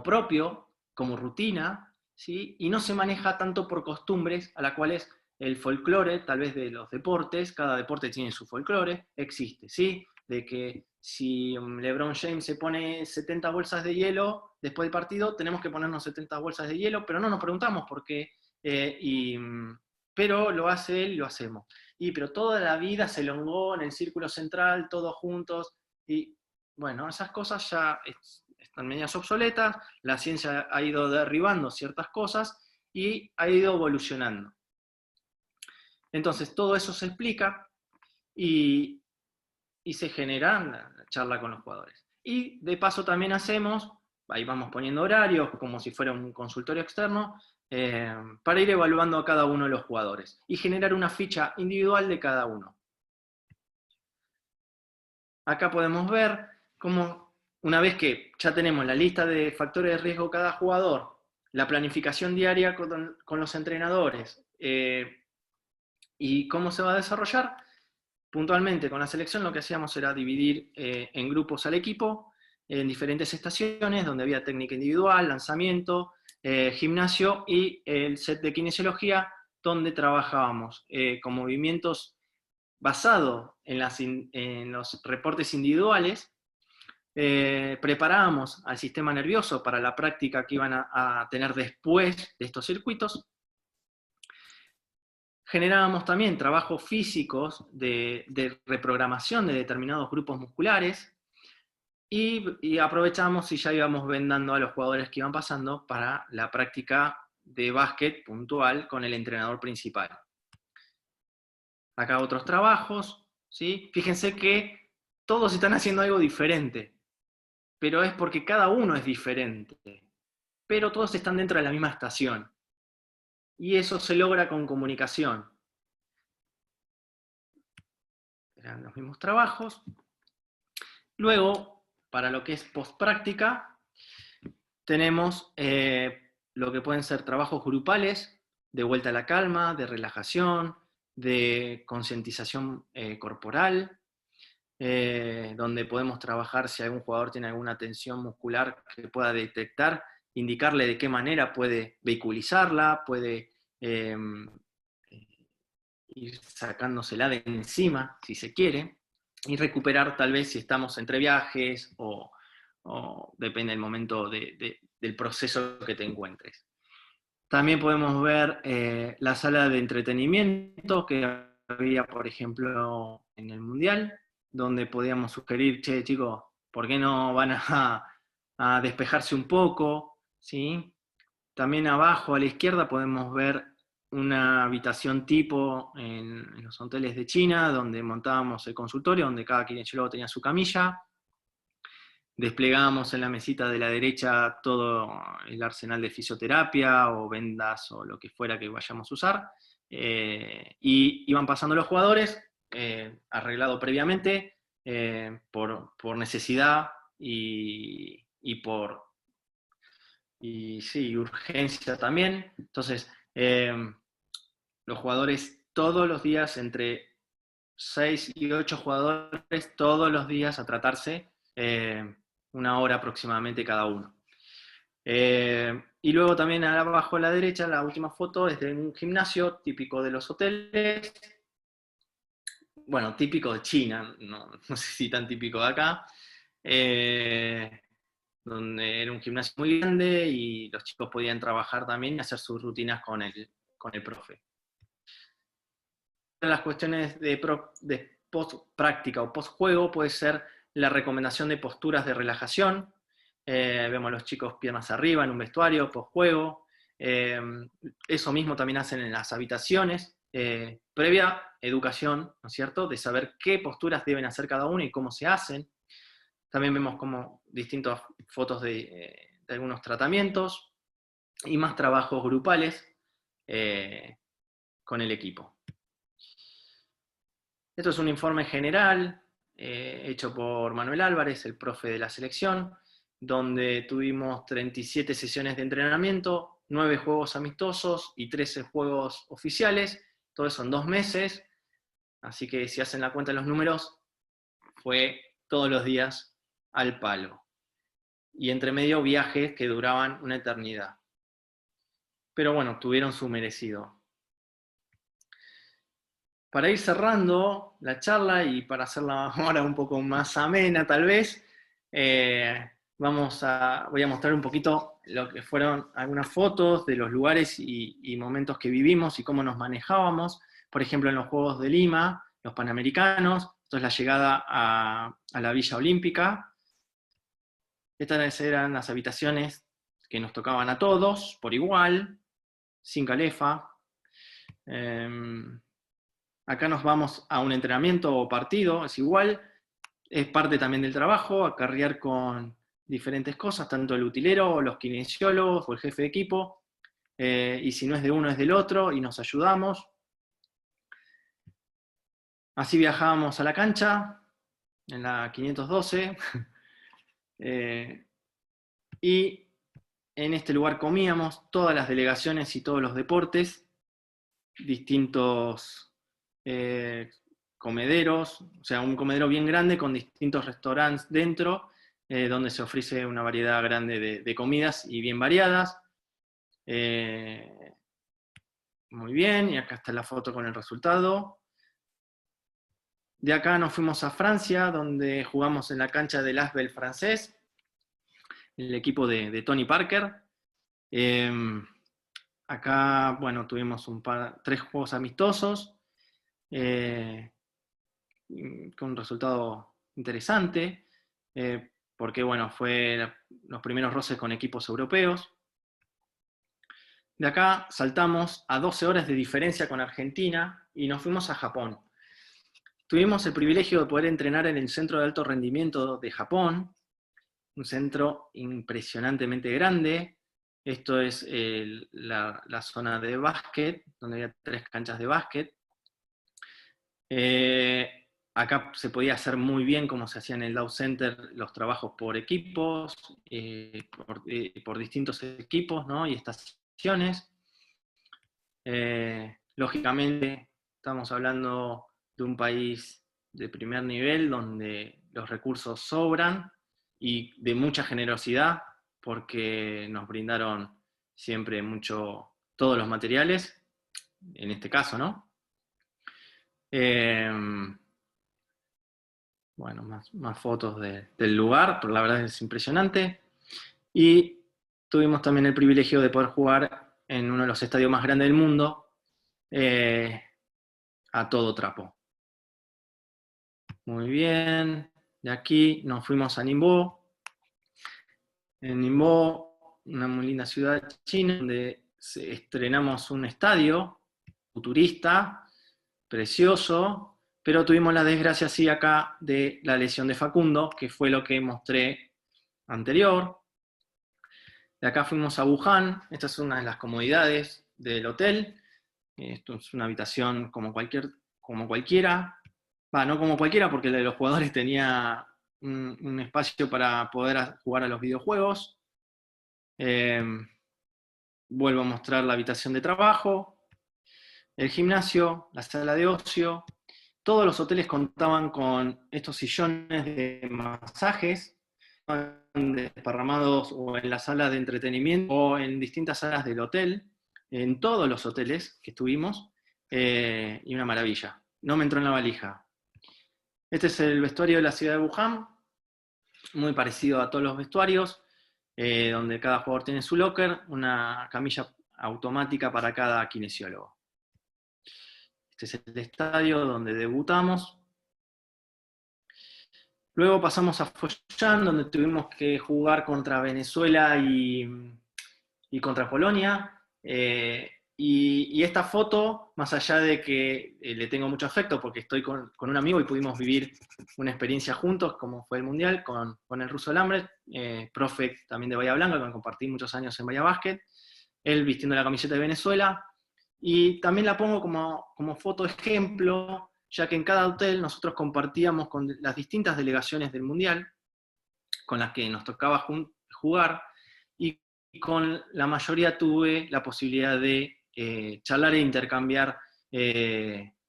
propio, como rutina, ¿sí? Y no se maneja tanto por costumbres, a las cuales el folclore, tal vez de los deportes, cada deporte tiene su folclore, existe, ¿sí? De que si LeBron James se pone 70 bolsas de hielo después del partido, tenemos que ponernos 70 bolsas de hielo, pero no nos preguntamos por qué, pero lo hace él y lo hacemos. Pero toda la vida se elongó en el círculo central, todos juntos, y bueno, esas cosas ya están medias obsoletas, la ciencia ha ido derribando ciertas cosas y ha ido evolucionando. Entonces todo eso se explica y se genera la charla con los jugadores. Y de paso también ahí vamos poniendo horarios, como si fuera un consultorio externo, para ir evaluando a cada uno de los jugadores y generar una ficha individual de cada uno. Acá podemos ver cómo, una vez que ya tenemos la lista de factores de riesgo de cada jugador, la planificación diaria con los entrenadores, y cómo se va a desarrollar, puntualmente con la selección lo que hacíamos era dividir en grupos al equipo, en diferentes estaciones, donde había técnica individual, lanzamiento, gimnasio y el set de kinesiología, donde trabajábamos con movimientos basados en los reportes individuales. Preparábamos al sistema nervioso para la práctica que iban a tener después de estos circuitos. Generábamos también trabajos físicos de reprogramación de determinados grupos musculares, y aprovechamos y ya íbamos vendando a los jugadores que iban pasando para la práctica de básquet puntual con el entrenador principal. Acá otros trabajos, ¿sí? Fíjense que todos están haciendo algo diferente, pero es porque cada uno es diferente, pero todos están dentro de la misma estación. Y eso se logra con comunicación. Eran los mismos trabajos. Luego, para lo que es post-práctica, tenemos lo que pueden ser trabajos grupales, de vuelta a la calma, de relajación, de concientización corporal, donde podemos trabajar si algún jugador tiene alguna tensión muscular que pueda detectar, indicarle de qué manera puede vehiculizarla, puede ir sacándosela de encima, si se quiere, y recuperar tal vez si estamos entre viajes o depende del momento del proceso que te encuentres. También podemos ver la sala de entretenimiento que había, por ejemplo, en el Mundial, donde podíamos sugerir, che, chicos, ¿por qué no van a despejarse un poco? ¿Sí? También abajo a la izquierda podemos ver una habitación tipo en los hoteles de China, donde montábamos el consultorio, donde cada kinesiólogo tenía su camilla. Desplegábamos en la mesita de la derecha todo el arsenal de fisioterapia o vendas o lo que fuera que vayamos a usar. Y iban pasando los jugadores, arreglado previamente, por necesidad y por urgencia también. Entonces, los jugadores todos los días, entre 6 y 8 jugadores, todos los días a tratarse, 1 hora aproximadamente cada uno. Y luego también abajo a la derecha, la última foto es de un gimnasio típico de los hoteles, bueno, típico de China, no sé si tan típico de acá, donde era un gimnasio muy grande y los chicos podían trabajar también y hacer sus rutinas con el profe. Las cuestiones de post-práctica o post-juego puede ser la recomendación de posturas de relajación. Vemos a los chicos piernas arriba en un vestuario, post-juego. Eso mismo también hacen en las habitaciones. Previa educación, ¿no es cierto?, de saber qué posturas deben hacer cada uno y cómo se hacen. También vemos como distintas fotos de algunos tratamientos y más trabajos grupales con el equipo. Esto es un informe general hecho por Manuel Álvarez, el profe de la selección, donde tuvimos 37 sesiones de entrenamiento, 9 juegos amistosos y 13 juegos oficiales, todo eso en 2 meses, así que si hacen la cuenta de los números, fue todos los días al palo. Y entre medio viajes que duraban una eternidad. Pero bueno, tuvieron su merecido. Para ir cerrando la charla y para hacerla ahora un poco más amena tal vez, voy a mostrar un poquito lo que fueron algunas fotos de los lugares y momentos que vivimos y cómo nos manejábamos. Por ejemplo, en los Juegos de Lima, los Panamericanos, esto es la llegada a la Villa Olímpica. Estas eran las habitaciones que nos tocaban a todos, por igual, sin calefa. Acá nos vamos a un entrenamiento o partido, es igual, es parte también del trabajo, acarrear con diferentes cosas, tanto el utilero, los kinesiólogos o el jefe de equipo, y si no es de uno es del otro, y nos ayudamos. Así viajábamos a la cancha, en la 512, y en este lugar comíamos todas las delegaciones y todos los deportes, distintos comederos, o sea, un comedero bien grande con distintos restaurantes dentro, donde se ofrece una variedad grande de comidas y bien variadas. Muy bien, y acá está la foto con el resultado. De acá nos fuimos a Francia, donde jugamos en la cancha del Asbel francés, el equipo de Tony Parker. Acá, bueno, tuvimos 3 juegos amistosos, con un resultado interesante, porque, bueno, fue los primeros roces con equipos europeos. De acá saltamos a 12 horas de diferencia con Argentina y nos fuimos a Japón. Tuvimos el privilegio de poder entrenar en el Centro de Alto Rendimiento de Japón, un centro impresionantemente grande. Esto es la zona de básquet, donde había 3 canchas de básquet. Acá se podía hacer muy bien, como se hacía en el Dow Center, los trabajos por equipos, por distintos equipos, ¿no? Y estaciones. Lógicamente, estamos hablando de un país de primer nivel, donde los recursos sobran y de mucha generosidad, porque nos brindaron siempre todos los materiales, en este caso, ¿no? Bueno, más fotos del lugar, pero la verdad es impresionante. Y tuvimos también el privilegio de poder jugar en uno de los estadios más grandes del mundo, a todo trapo. Muy bien, de aquí nos fuimos a Ningbo. En Ningbo, una muy linda ciudad china, donde estrenamos un estadio futurista, precioso, pero tuvimos la desgracia, sí, acá, de la lesión de Facundo, que fue lo que mostré anterior. De acá fuimos a Wuhan, esta es una de las comodidades del hotel. Esto es una habitación como cualquiera. No como cualquiera, porque la de los jugadores tenía un espacio para poder jugar a los videojuegos. Vuelvo a mostrar la habitación de trabajo, el gimnasio, la sala de ocio. Todos los hoteles contaban con estos sillones de masajes, desparramados o en las salas de entretenimiento o en distintas salas del hotel, en todos los hoteles que estuvimos, y una maravilla. No me entró en la valija. Este es el vestuario de la ciudad de Wuhan, muy parecido a todos los vestuarios, donde cada jugador tiene su locker, una camilla automática para cada kinesiólogo. Este es el estadio donde debutamos. Luego pasamos a Follán, donde tuvimos que jugar contra Venezuela y contra Polonia. Y esta foto, más allá de que le tengo mucho afecto porque estoy con un amigo y pudimos vivir una experiencia juntos, como fue el Mundial, con el ruso Lambert, profe también de Bahía Blanca, con compartí muchos años en Bahía Básquet, él vistiendo la camiseta de Venezuela, y también la pongo como foto ejemplo, ya que en cada hotel nosotros compartíamos con las distintas delegaciones del Mundial, con las que nos tocaba jugar, y con la mayoría tuve la posibilidad de charlar e intercambiar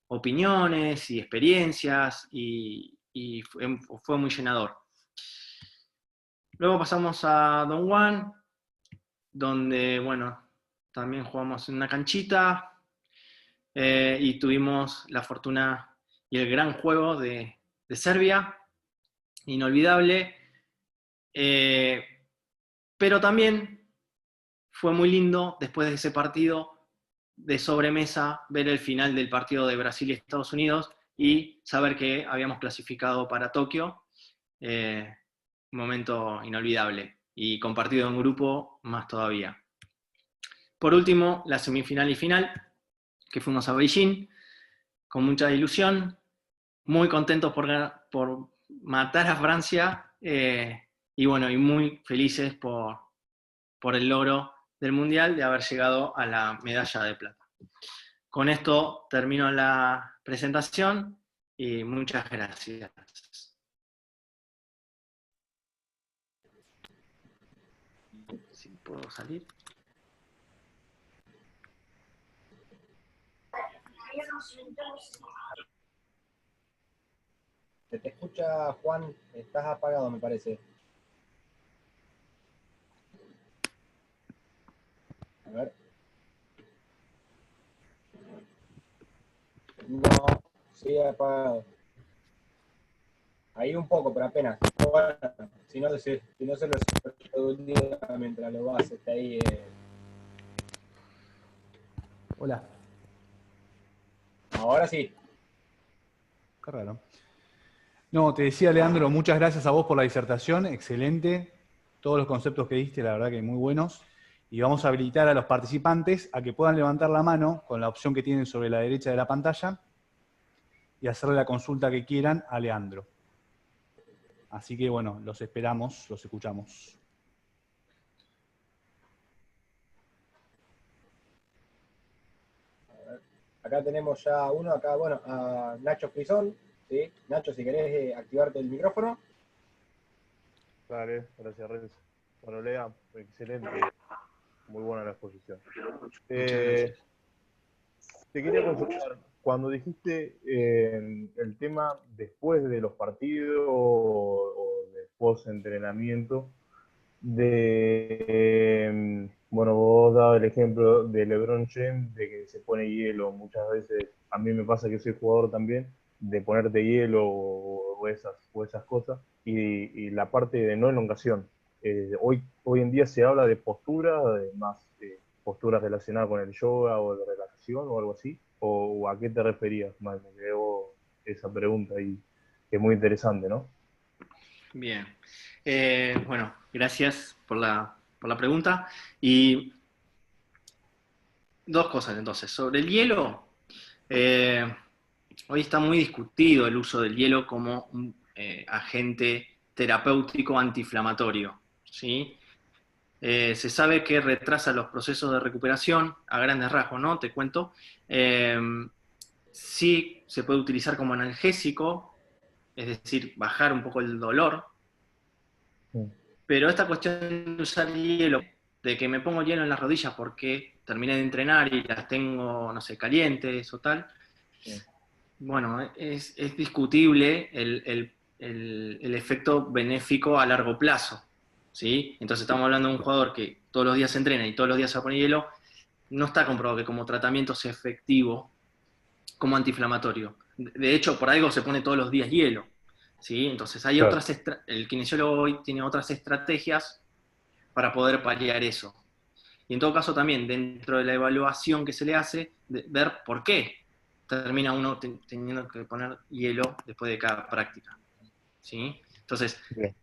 opiniones y experiencias, y fue muy llenador. Luego pasamos a Don Juan, donde, bueno, también jugamos en una canchita, y tuvimos la fortuna y el gran juego de Serbia, inolvidable, pero también fue muy lindo después de ese partido de sobremesa ver el final del partido de Brasil y Estados Unidos y saber que habíamos clasificado para Tokio, un momento inolvidable y compartido en grupo más todavía. Por último, la semifinal y final, que fuimos a Beijing, con mucha ilusión, muy contentos por matar a Francia, y bueno, y muy felices por el logro del Mundial de haber llegado a la medalla de plata. Con esto termino la presentación y muchas gracias. Si puedo salir. Se te escucha, Juan, estás apagado, me parece. A ver. No, sigue apagado. Ahí un poco, pero apenas. Bueno, si no se lo escucho todo el día mientras lo hace, está ahí. Hola. Ahora sí. Qué raro. No, te decía, Leandro, muchas gracias a vos por la disertación, excelente. Todos los conceptos que diste, la verdad que muy buenos. Y vamos a habilitar a los participantes a que puedan levantar la mano con la opción que tienen sobre la derecha de la pantalla y hacerle la consulta que quieran a Leandro. Así que bueno, los esperamos, los escuchamos. Acá tenemos ya uno, acá, bueno, a Nacho Frisón, ¿sí? Nacho, si querés activarte el micrófono. Dale, gracias Renzo. Bueno, Lea, excelente, muy buena la exposición. Muchas gracias. Te quería consultar, cuando dijiste el tema después de los partidos o de post-entrenamiento, bueno, vos dabas el ejemplo de LeBron James, de que se pone hielo muchas veces, a mí me pasa que soy jugador también, de ponerte hielo o esas cosas, y la parte de no elongación. Hoy en día se habla de posturas, posturas relacionadas con el yoga o de relajación o algo así, o a qué te referías, me quedó esa pregunta ahí, que es muy interesante, ¿no? Bien. Bueno, gracias por la pregunta. Y dos cosas entonces. Sobre el hielo, hoy está muy discutido el uso del hielo como un agente terapéutico antiinflamatorio, ¿sí? Se sabe que retrasa los procesos de recuperación a grandes rasgos, ¿no? Te cuento. Sí se puede utilizar como analgésico, es decir, bajar un poco el dolor, pero esta cuestión de usar hielo, de que me pongo hielo en las rodillas porque terminé de entrenar y las tengo, no sé, calientes o tal, bueno, es discutible el efecto benéfico a largo plazo, ¿sí? Entonces estamos hablando de un jugador que todos los días se entrena y todos los días se pone hielo, no está comprobado que como tratamiento sea efectivo como antiinflamatorio. De hecho, por algo se pone todos los días hielo, ¿sí? Entonces hay Claro. el kinesiólogo hoy tiene otras estrategias para poder paliar eso. Y en todo caso también, dentro de la evaluación que se le hace, ver por qué termina uno teniendo que poner hielo después de cada práctica, ¿sí? Entonces, Bien.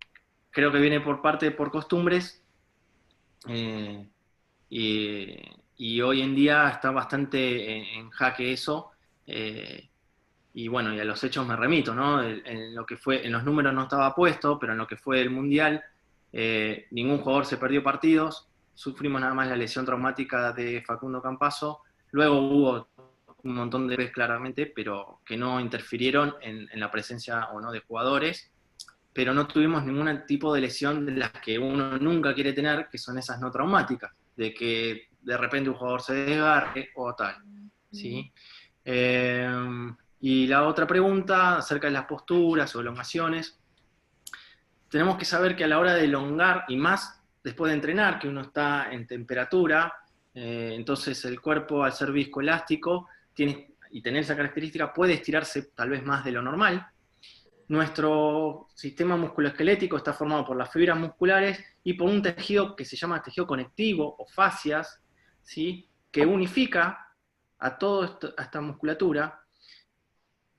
creo que viene por costumbres, y hoy en día está bastante en jaque eso, y bueno, y a los hechos me remito, ¿no? En lo que fue, en los números no estaba puesto, pero en lo que fue el Mundial, ningún jugador se perdió partidos, sufrimos nada más la lesión traumática de Facundo Campazzo, luego hubo un montón de veces claramente, pero que no interfirieron en la presencia o no de jugadores, pero no tuvimos ningún tipo de lesión de las que uno nunca quiere tener, que son esas no traumáticas, de que de repente un jugador se desgarre o tal, ¿sí? Y la otra pregunta acerca de las posturas o elongaciones, tenemos que saber que a la hora de elongar, y más después de entrenar, que uno está en temperatura, entonces el cuerpo, al ser viscoelástico y tener esa característica, puede estirarse tal vez más de lo normal. Nuestro sistema musculoesquelético está formado por las fibras musculares y por un tejido que se llama tejido conectivo o fascias, ¿sí? Que unifica a toda esta musculatura,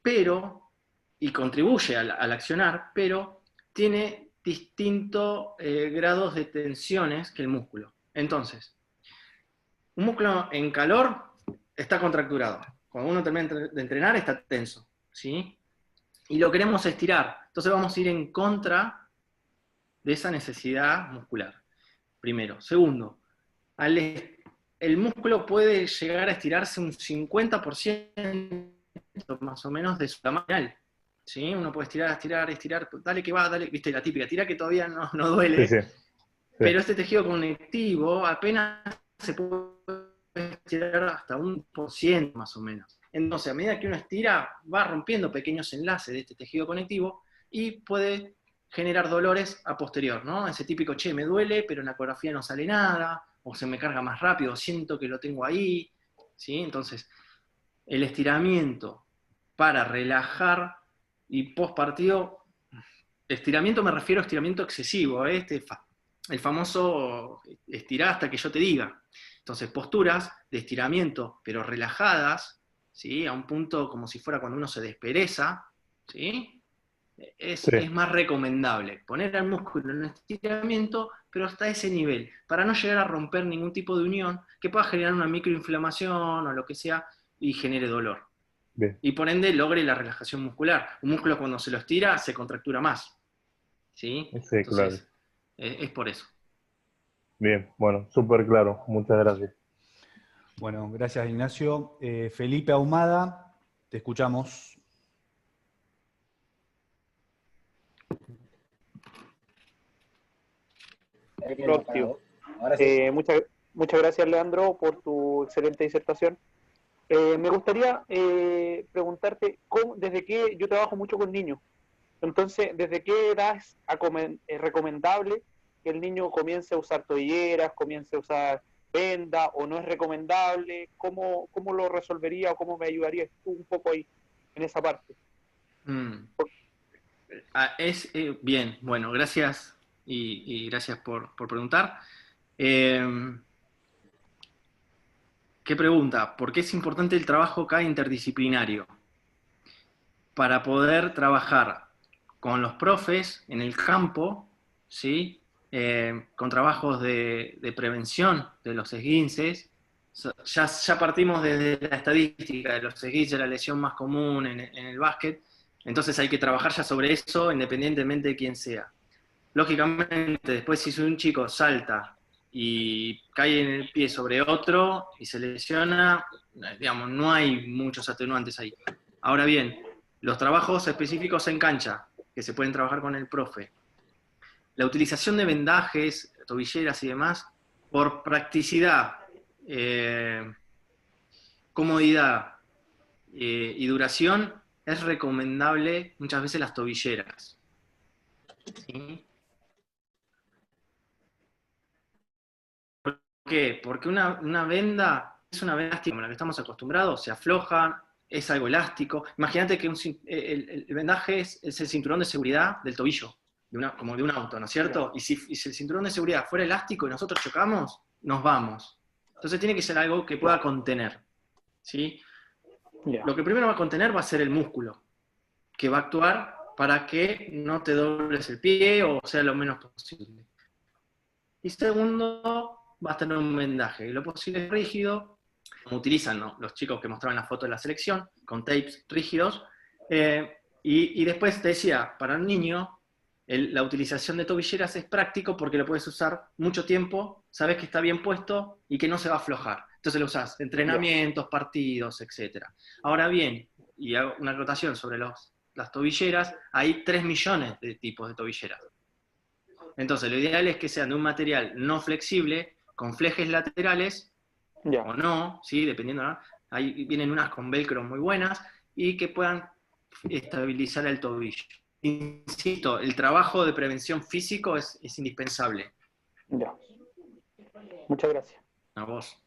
pero, y contribuye al accionar, pero tiene distintos grados de tensiones que el músculo. Entonces, un músculo en calor está contracturado. Cuando uno termina de entrenar está tenso, ¿sí? Y lo queremos estirar. Entonces vamos a ir en contra de esa necesidad muscular. Primero. Segundo, el músculo puede llegar a estirarse un 50% más o menos de su tamaño. ¿Sí? Uno puede estirar, dale que va, dale, viste la típica, tira que todavía no duele. Sí, sí. Pero este tejido conectivo apenas se puede estirar hasta 1% más o menos. Entonces, a medida que uno estira, va rompiendo pequeños enlaces de este tejido conectivo y puede generar dolores a posterior, ¿no? Ese típico, che, me duele, pero en la ecografía no sale nada, o se me carga más rápido, siento que lo tengo ahí, ¿sí? Entonces, el estiramiento para relajar y post partido, estiramiento me refiero a estiramiento excesivo, el famoso estirar hasta que yo te diga. Entonces, posturas de estiramiento, pero relajadas, ¿sí? A un punto como si fuera cuando uno se despereza, ¿sí? Es más recomendable poner al músculo en estiramiento, pero hasta ese nivel, para no llegar a romper ningún tipo de unión que pueda generar una microinflamación o lo que sea y genere dolor. Bien. Y por ende logre la relajación muscular. Un músculo cuando se lo estira se contractura más. ¿Sí? Sí, Entonces, claro. es por eso. Bien, bueno, súper claro. Muchas gracias. Bueno, gracias Ignacio. Felipe Ahumada, te escuchamos. Próximo. Ahora sí. Muchas gracias, Leandro, por tu excelente disertación. Me gustaría preguntarte, desde qué, yo trabajo mucho con niños, entonces, ¿desde qué edad es recomendable que el niño comience a usar tobilleras, comience a usar venda, o no es recomendable? ¿Cómo lo resolvería o cómo me ayudarías tú un poco ahí, en esa parte? Bien, bueno, gracias y gracias por preguntar. ¿Qué pregunta? ¿Por qué es importante el trabajo acá interdisciplinario? Para poder trabajar con los profes en el campo, ¿sí? Con trabajos de prevención de los esguinces. Ya partimos desde la estadística de los esguinces, la lesión más común en el básquet, entonces hay que trabajar ya sobre eso independientemente de quién sea. Lógicamente, después si un chico salta y cae en el pie sobre otro y se lesiona, digamos, no hay muchos atenuantes ahí. Ahora bien, los trabajos específicos en cancha, que se pueden trabajar con el profe, la utilización de vendajes, tobilleras y demás, por practicidad, comodidad y duración, es recomendable muchas veces las tobilleras. ¿Sí? ¿Por qué? Porque una venda es una venda elástica, como la que estamos acostumbrados, se afloja, es algo elástico. Imagínate que el vendaje es el cinturón de seguridad del tobillo, como de un auto, ¿no es cierto? Y si el cinturón de seguridad fuera elástico y nosotros chocamos, nos vamos. Entonces tiene que ser algo que pueda contener, ¿sí? Lo que primero va a contener va a ser el músculo, que va a actuar para que no te dobles el pie o sea lo menos posible. Y segundo, va a tener un vendaje, lo posible rígido, como utilizan, ¿no?, los chicos que mostraban la foto de la selección, con tapes rígidos, y después te decía, para un niño, la utilización de tobilleras es práctico porque lo puedes usar mucho tiempo, sabes que está bien puesto y que no se va a aflojar. Entonces lo usás, entrenamientos, partidos, etc. Ahora bien, y hago una acotación sobre las tobilleras, hay 3 millones de tipos de tobilleras. Entonces, lo ideal es que sean de un material no flexible, con flejes laterales, o no, ¿sí? Dependiendo, ¿no? Ahí vienen unas con velcro muy buenas, y que puedan estabilizar el tobillo. Insisto, el trabajo de prevención físico es indispensable. Ya. Muchas gracias. A vos.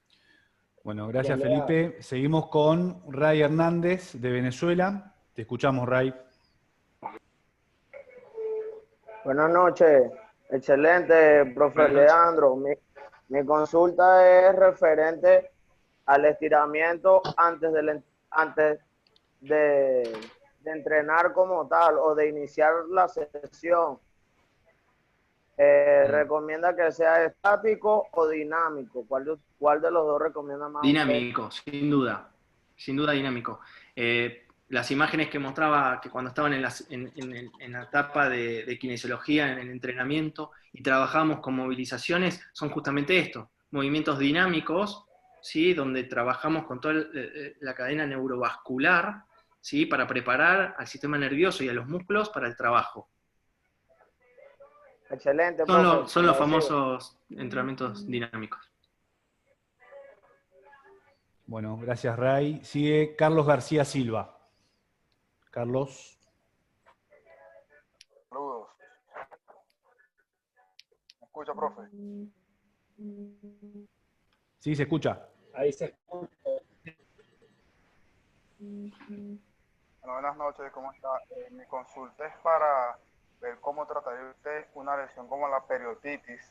Bueno, gracias Felipe. Seguimos con Ray Hernández de Venezuela. Te escuchamos, Ray. Buenas noches. Excelente, profe Leandro. Mi consulta es referente al estiramiento antes de entrenar como tal o de iniciar la sesión. ¿Recomienda que sea estático o dinámico? ¿Cuál de los dos recomienda más? Dinámico, sin duda. Sin duda dinámico. Las imágenes que mostraba que cuando estaban en la etapa de kinesiología, en el entrenamiento, y trabajamos con movilizaciones, son justamente esto, movimientos dinámicos, ¿sí?, donde trabajamos con toda la cadena neurovascular, ¿sí?, para preparar al sistema nervioso y a los músculos para el trabajo. Excelente. Son los famosos entrenamientos dinámicos. Bueno, gracias Ray. Sigue Carlos García Silva. Carlos. Saludos. ¿Me escucha, profe? Sí, se escucha. Ahí se escucha. Buenas noches, ¿cómo está? Mi consulta es para ver cómo trataría usted una lesión como la periotitis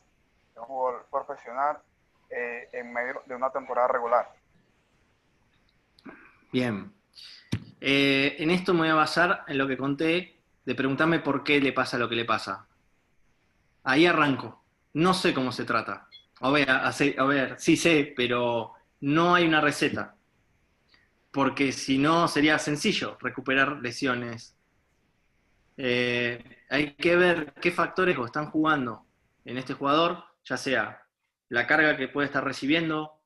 de un jugador profesional en medio de una temporada regular. Bien. En esto me voy a basar en lo que conté de preguntarme por qué le pasa lo que le pasa. Ahí arranco. No sé cómo se trata. A ver, sí sé, pero no hay una receta. Porque si no sería sencillo recuperar lesiones. Hay que ver qué factores están jugando en este jugador, ya sea la carga que puede estar recibiendo,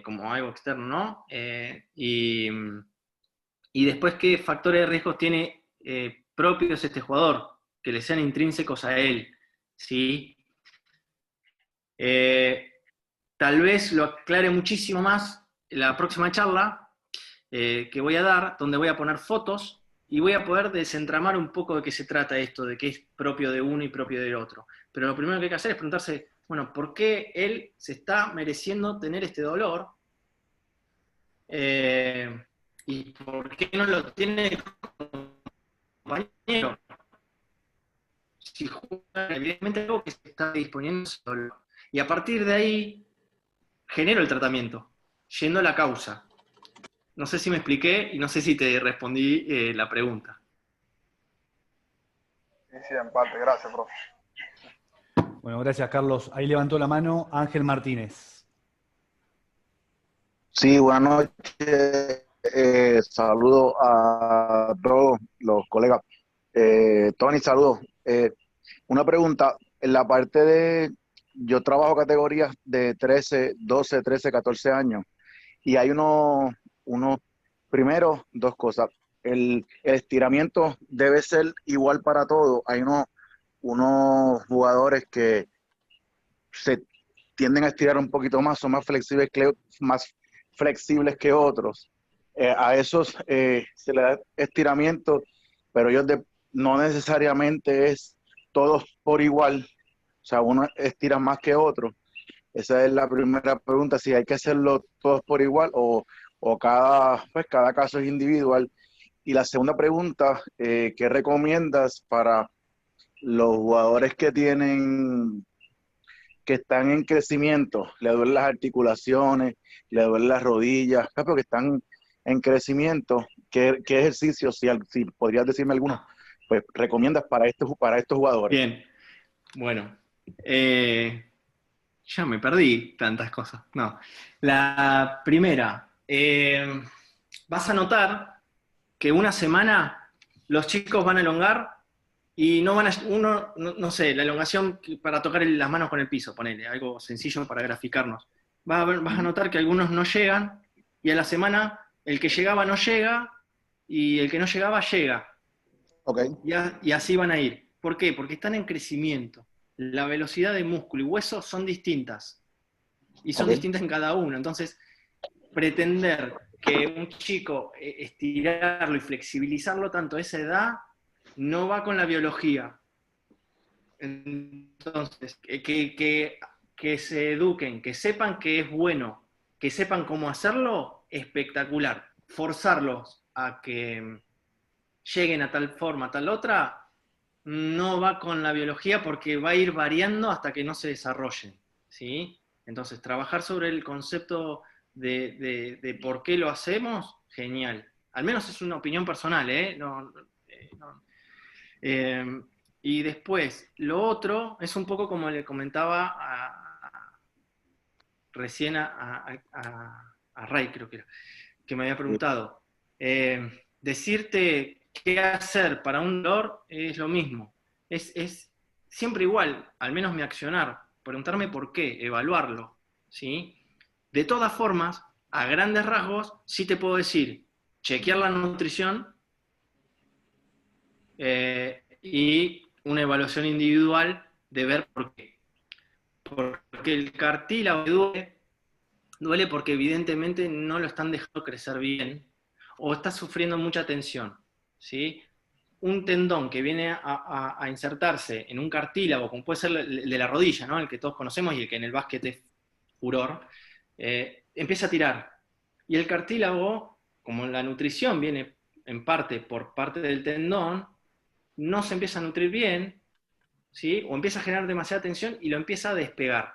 como algo externo, ¿no? Y después qué factores de riesgo tiene propios este jugador, que le sean intrínsecos a él, ¿sí? Tal vez lo aclare muchísimo más en la próxima charla que voy a dar, donde voy a poner fotos y voy a poder desentramar un poco de qué se trata esto, de qué es propio de uno y propio del otro. Pero lo primero que hay que hacer es preguntarse, bueno, ¿por qué él se está mereciendo tener este dolor? ¿Y por qué no lo tiene compañero? Si juega, evidentemente algo que se está disponiendo solo. Y a partir de ahí, genero el tratamiento, yendo a la causa. No sé si me expliqué y no sé si te respondí la pregunta. Sí, en parte. Gracias, profe. Bueno, gracias, Carlos. Ahí levantó la mano Ángel Martínez. Sí, buenas noches. Saludo a todos los colegas. Tony, saludos. Una pregunta. En la parte yo trabajo categorías de 13, 12, 13, 14 años. Y hay primero, dos cosas. El estiramiento debe ser igual para todos. Hay unos jugadores que se tienden a estirar un poquito más, son más flexibles que otros. A esos se le da estiramiento, pero no necesariamente es todos por igual. O sea, uno estira más que otro. Esa es la primera pregunta, si hay que hacerlo todos por igual o cada caso es individual. Y la segunda pregunta, ¿qué recomiendas para los jugadores que están en crecimiento? Le duelen las articulaciones, le duelen las rodillas, pero que están en crecimiento. ¿Qué ejercicios, si podrías decirme alguno, pues recomiendas para estos jugadores? Bien, bueno. Ya me perdí tantas cosas. No. La primera, vas a notar que una semana los chicos van a elongar y no van a, no sé, la elongación para tocar las manos con el piso, ponele, algo sencillo para graficarnos. Vas a notar que algunos no llegan y a la semana el que llegaba no llega y el que no llegaba llega. Okay. Y así van a ir. ¿Por qué? Porque están en crecimiento. La velocidad de músculo y hueso son distintas. Y son distintas en cada uno. Entonces, pretender que un chico estirarlo y flexibilizarlo tanto a esa edad no va con la biología. Entonces, que se eduquen, que sepan que es bueno, que sepan cómo hacerlo, espectacular. Forzarlos a que lleguen a tal forma, a tal otra, no va con la biología porque va a ir variando hasta que no se desarrollen, ¿sí? Entonces, trabajar sobre el concepto de por qué lo hacemos, genial. Al menos es una opinión personal, ¿eh? Y después, lo otro es un poco como le comentaba recién a Ray, creo que me había preguntado. Decirte qué hacer para un dolor es lo mismo. Es siempre igual, al menos mi accionar. Preguntarme por qué, evaluarlo, ¿sí? De todas formas, a grandes rasgos, sí te puedo decir, chequear la nutrición y una evaluación individual de ver por qué. Porque el cartílago duele porque evidentemente no lo están dejando crecer bien o está sufriendo mucha tensión, ¿sí? Un tendón que viene a insertarse en un cartílago, como puede ser el de la rodilla, ¿no? El que todos conocemos y el que en el básquet es furor, empieza a tirar. Y el cartílago, como la nutrición viene en parte por parte del tendón, no se empieza a nutrir bien, ¿sí? O empieza a generar demasiada tensión y lo empieza a despegar,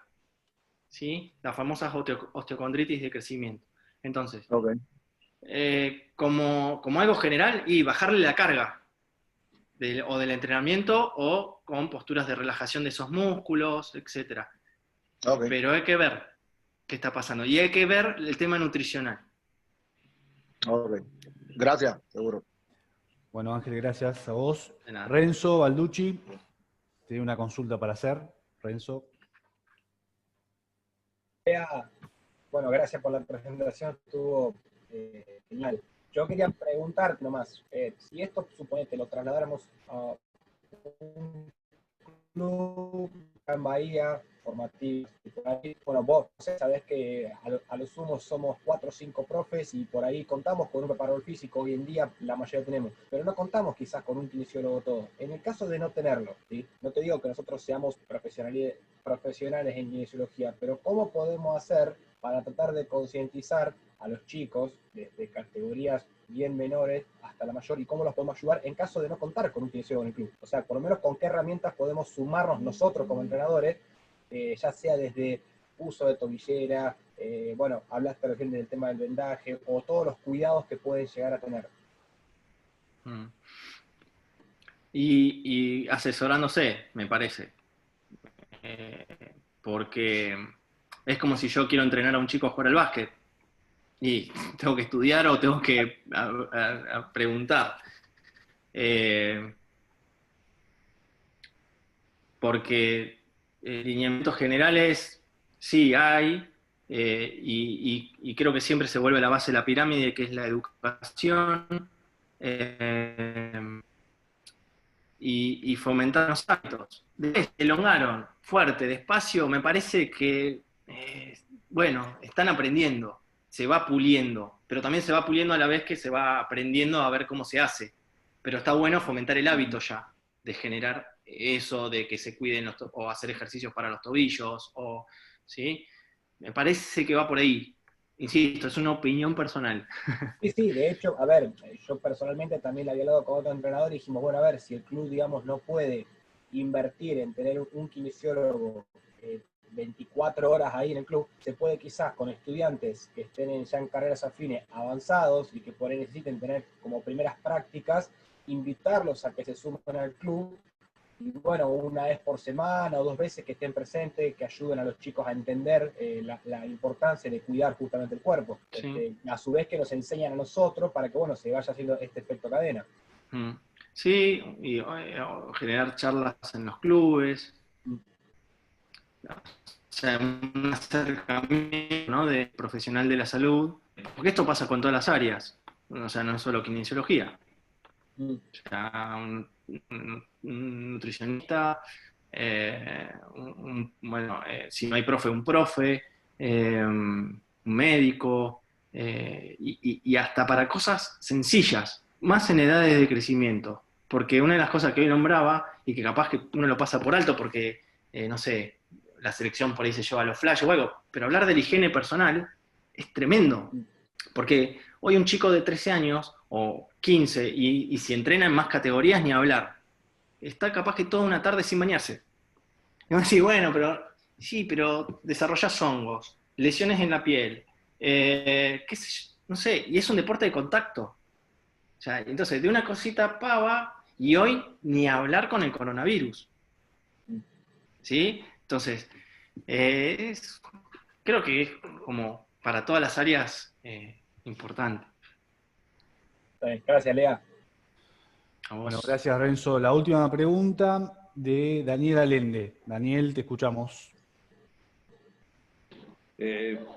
¿sí? Las famosas osteocondritis de crecimiento. Entonces, Ok. como algo general, y bajarle la carga o del entrenamiento o con posturas de relajación de esos músculos, etc. Ok. Pero hay que ver qué está pasando. Y hay que ver el tema nutricional. Ok. Gracias, seguro. Bueno, Ángel, gracias a vos. De nada. Renzo Balducci, tiene una consulta para hacer. Renzo. Bueno, gracias por la presentación, estuvo genial. Yo quería preguntarte nomás, si esto, suponete, lo trasladáramos a un club en Bahía, formativo, bueno, vos sabés que a lo sumo somos 4 o 5 profes y por ahí contamos con un preparador físico, hoy en día la mayoría tenemos, pero no contamos quizás con un kinesiólogo todo. En el caso de no tenerlo, ¿sí? No te digo que nosotros seamos profesionales en kinesiología, pero ¿cómo podemos hacer para tratar de concientizar a los chicos desde categorías bien menores hasta la mayor y cómo los podemos ayudar en caso de no contar con un kinesiólogo en el club? O sea, por lo menos con qué herramientas podemos sumarnos nosotros como entrenadores, ya sea desde uso de tobillera, bueno, hablaste recién del tema del vendaje o todos los cuidados que pueden llegar a tener. Y asesorándose, me parece. Porque es como si yo quiero entrenar a un chico a jugar al básquet. Y tengo que estudiar o tengo que a preguntar. Porque lineamientos generales sí hay, y creo que siempre se vuelve a la base de la pirámide, que es la educación, y fomentar los hábitos. Elongaron fuerte, despacio, me parece que, bueno, están aprendiendo, se va puliendo, pero también se va puliendo a la vez que se va aprendiendo a ver cómo se hace. Pero está bueno fomentar el hábito ya, de generar eso, de que se cuiden o hacer ejercicios para los tobillos, ¿sí? Me parece que va por ahí. Insisto, es una opinión personal. Sí, de hecho, a ver, yo personalmente también le había hablado con otro entrenador y dijimos, bueno, a ver, si el club, digamos, no puede invertir en tener un kinesiólogo 24 horas ahí en el club, se puede quizás con estudiantes que estén ya en carreras afines avanzados y que por ahí necesiten tener como primeras prácticas, invitarlos a que se sumen al club. Y bueno, una vez por semana o 2 veces que estén presentes, que ayuden a los chicos a entender la importancia de cuidar justamente el cuerpo. Sí. A su vez que nos enseñan a nosotros para que, bueno, se vaya haciendo este efecto cadena. Sí, y generar charlas en los clubes, o sea, un acercamiento, ¿no?, de profesional de la salud, porque esto pasa con todas las áreas, o sea, no es solo kinesiología. O sea, un nutricionista, bueno, si no hay profe, un profe, un médico, y hasta para cosas sencillas, más en edades de crecimiento. Porque una de las cosas que hoy nombraba, y que capaz que uno lo pasa por alto porque, no sé, la selección por ahí se lleva a los flashes o algo, pero hablar de la higiene personal es tremendo. Porque hoy un chico de 13 años o 15, y si entrena en más categorías, ni hablar, está capaz que toda una tarde sin bañarse. Y vos decís, bueno, pero sí, pero desarrollás hongos, lesiones en la piel, qué sé yo, no sé, y es un deporte de contacto. O sea, entonces, de una cosita pava, y hoy ni hablar con el coronavirus. ¿Sí? Entonces, creo que es como para todas las áreas importante. Gracias, Lea. Bueno, gracias, Renzo. La última pregunta de Daniel Allende. Daniel, te escuchamos.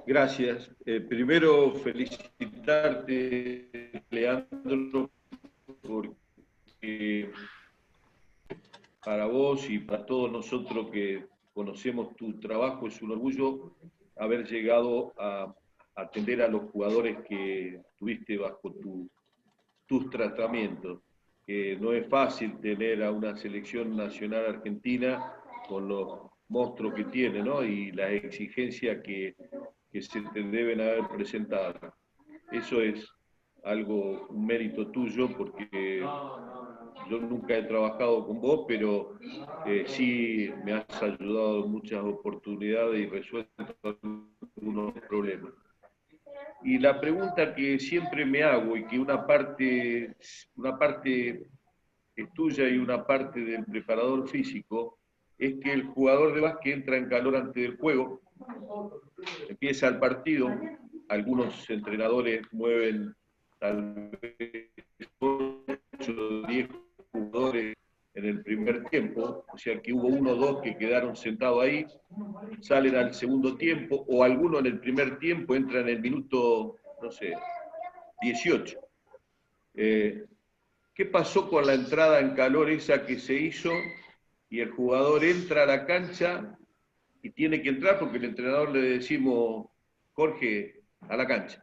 Gracias. Primero, felicitarte, Leandro, porque para vos y para todos nosotros que conocemos tu trabajo es un orgullo haber llegado a atender a los jugadores que tuviste bajo tus tratamientos. Que no es fácil tener a una selección nacional argentina con los monstruos que tiene, ¿no? Y las exigencias que se te deben haber presentado. Eso es un mérito tuyo, porque yo nunca he trabajado con vos, pero sí me has ayudado en muchas oportunidades y resuelto algunos problemas. Y la pregunta que siempre me hago, y que una parte es tuya y una parte del preparador físico, es que el jugador de básquet entra en calor antes del juego, empieza el partido, algunos entrenadores mueven tal vez 8 o 10 jugadores en el primer tiempo, o sea que hubo 1 o 2 que quedaron sentados ahí, salen al segundo tiempo, o alguno en el primer tiempo entra en el minuto, no sé, 18. ¿Qué pasó con la entrada en calor esa que se hizo y el jugador entra a la cancha y tiene que entrar porque el entrenador le decimos, Jorge, a la cancha?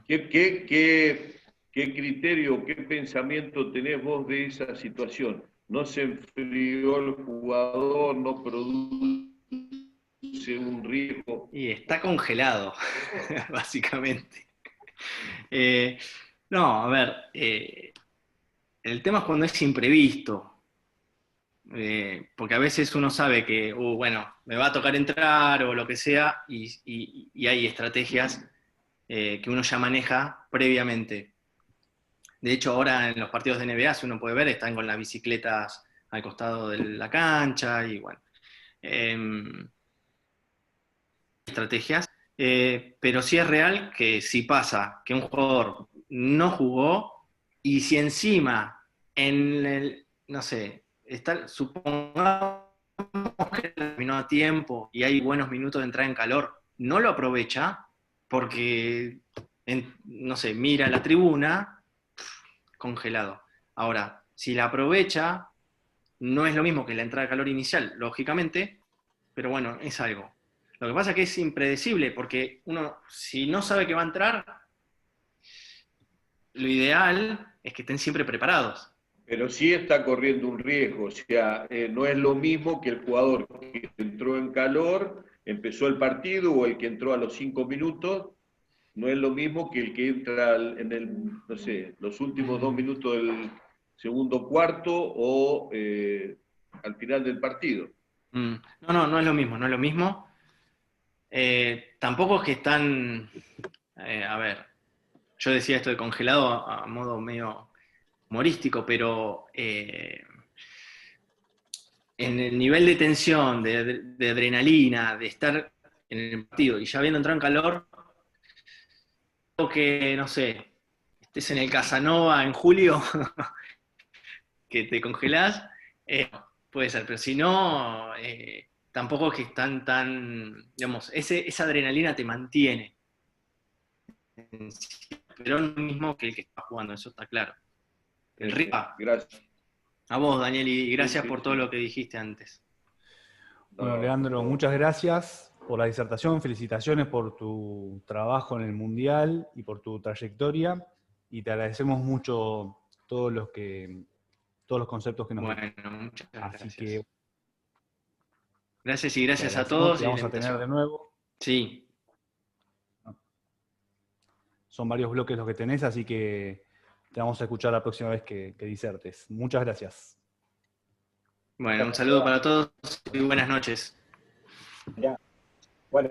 ¿Qué criterio, qué pensamiento tenés vos de esa situación? ¿No se enfrió el jugador, no produce un riesgo? Y está congelado, básicamente. No, a ver, el tema es cuando es imprevisto. Porque a veces uno sabe que, bueno, me va a tocar entrar o lo que sea, y hay estrategias que uno ya maneja previamente. De hecho, ahora en los partidos de NBA, si uno puede ver, están con las bicicletas al costado de la cancha, y bueno. Estrategias, pero sí es real que si pasa que un jugador no jugó, y si encima en el, no sé, supongamos que terminó a tiempo y hay buenos minutos de entrada en calor, no lo aprovecha porque, no sé, mira la tribuna, congelado. Ahora, si la aprovecha, no es lo mismo que la entrada de calor inicial, lógicamente, pero bueno, es algo. Lo que pasa es que es impredecible, porque uno, si no sabe que va a entrar, lo ideal es que estén siempre preparados. Pero sí está corriendo un riesgo, o sea, no es lo mismo que el jugador que entró en calor, empezó el partido, o el que entró a los 5 minutos, no es lo mismo que el que entra en no sé, los últimos 2 minutos del segundo cuarto o al final del partido. No es lo mismo, no es lo mismo. Tampoco es que están, a ver, yo decía esto de congelado a modo medio humorístico, pero en el nivel de tensión, de adrenalina, de estar en el partido y ya habiendo entrado en calor, que, no sé, estés en el Casanova en julio, que te congelás, puede ser, pero si no, tampoco es que están tan, digamos, esa adrenalina te mantiene. Pero no es lo mismo que el que está jugando, eso está claro. El ripa. Gracias. A vos, Daniel, y gracias por todo lo que dijiste antes. Bueno, Leandro, muchas gracias por la disertación, felicitaciones por tu trabajo en el Mundial y por tu trayectoria, y te agradecemos mucho todos los conceptos que nos dijiste. Bueno, muchas gracias. Así que, gracias y gracias a todos. Te vamos a tener de nuevo. Sí. Son varios bloques los que tenés, así que te vamos a escuchar la próxima vez que disertes. Muchas gracias. Bueno, un saludo para todos y buenas noches. Ya. Bueno.